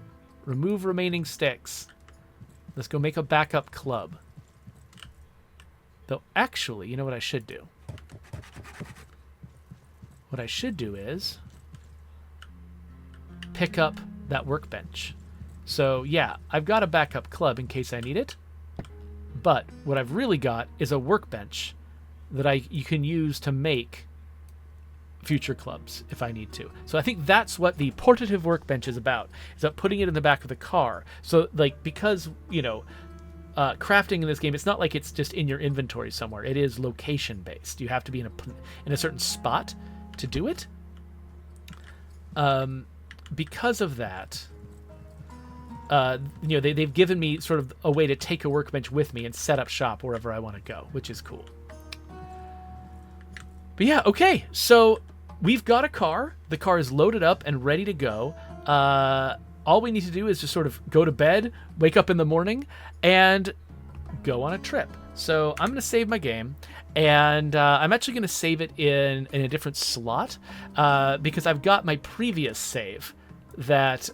Remove remaining sticks. Let's go make a backup club. Though, actually, you know what I should do? What I should do is pick up that workbench. So, yeah, I've got a backup club in case I need it. But what I've really got is a workbench that you can use to make future clubs if I need to. So I think that's what the portative workbench is about putting it in the back of the car. So, like, because, you know, crafting in this game, it's not like it's just in your inventory somewhere. It is location based. You have to be in a certain spot to do it. Because of that, you know, they've given me sort of a way to take a workbench with me and set up shop wherever I want to go, which is cool. But yeah, okay, so we've got a car. The car is loaded up and ready to go. All we need to do is just sort of go to bed, wake up in the morning, and go on a trip. So I'm going to save my game, and I'm actually going to save it in a different slot because I've got my previous save that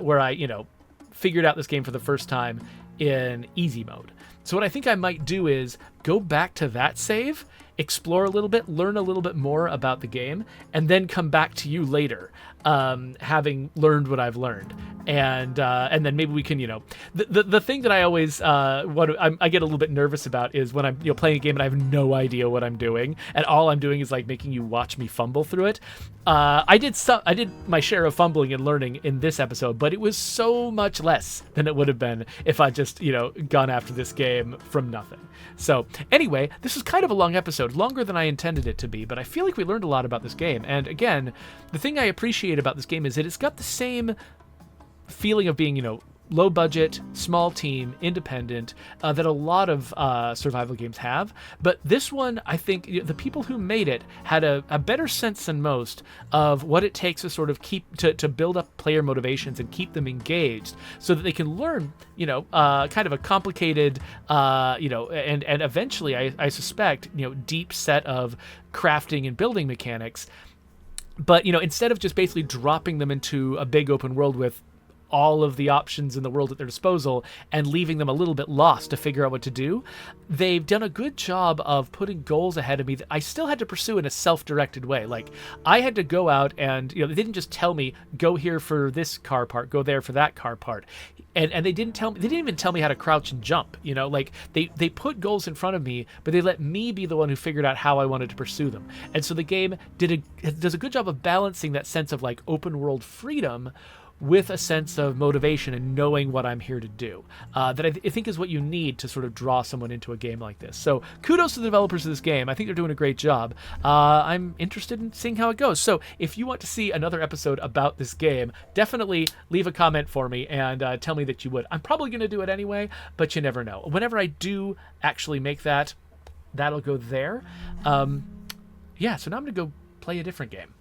where I, you know, figured out this game for the first time in easy mode. So what I think I might do is go back to that save, explore a little bit, learn a little bit more about the game, and then come back to you later, having learned what I've learned. And then maybe we can, you know, the thing that I always I get a little bit nervous about is when I'm, you know, playing a game and I have no idea what I'm doing, and all I'm doing is like making you watch me fumble through it. I did my share of fumbling and learning in this episode, but it was so much less than it would have been if I just, you know, gone after this game from nothing. So anyway, this is kind of a long episode, longer than I intended it to be, but I feel like we learned a lot about this game. And again, the thing I appreciate about this game is that it's got the same feeling of being, you know, low budget, small team, independent, that a lot of survival games have. But this one, I think the people who made it had a better sense than most of what it takes to sort of to build up player motivations and keep them engaged, so that they can learn, kind of a complicated, and eventually, I suspect, deep set of crafting and building mechanics. But, instead of just basically dropping them into a big open world with all of the options in the world at their disposal and leaving them a little bit lost to figure out what to do, they've done a good job of putting goals ahead of me that I still had to pursue in a self-directed way. Like, I had to go out and, they didn't just tell me, go here for this car part, go there for that car part. And they didn't even tell me how to crouch and jump, like they put goals in front of me, but they let me be the one who figured out how I wanted to pursue them. And so the game does a good job of balancing that sense of like open world freedom with a sense of motivation and knowing what I'm here to do, that I think is what you need to sort of draw someone into a game like this. So kudos to the developers of this game. I think they're doing a great job. I'm interested in seeing how it goes. So if you want to see another episode about this game, definitely leave a comment for me and tell me that you would. I'm probably going to do it anyway, but you never know. Whenever I do actually make that'll go there. So now I'm going to go play a different game.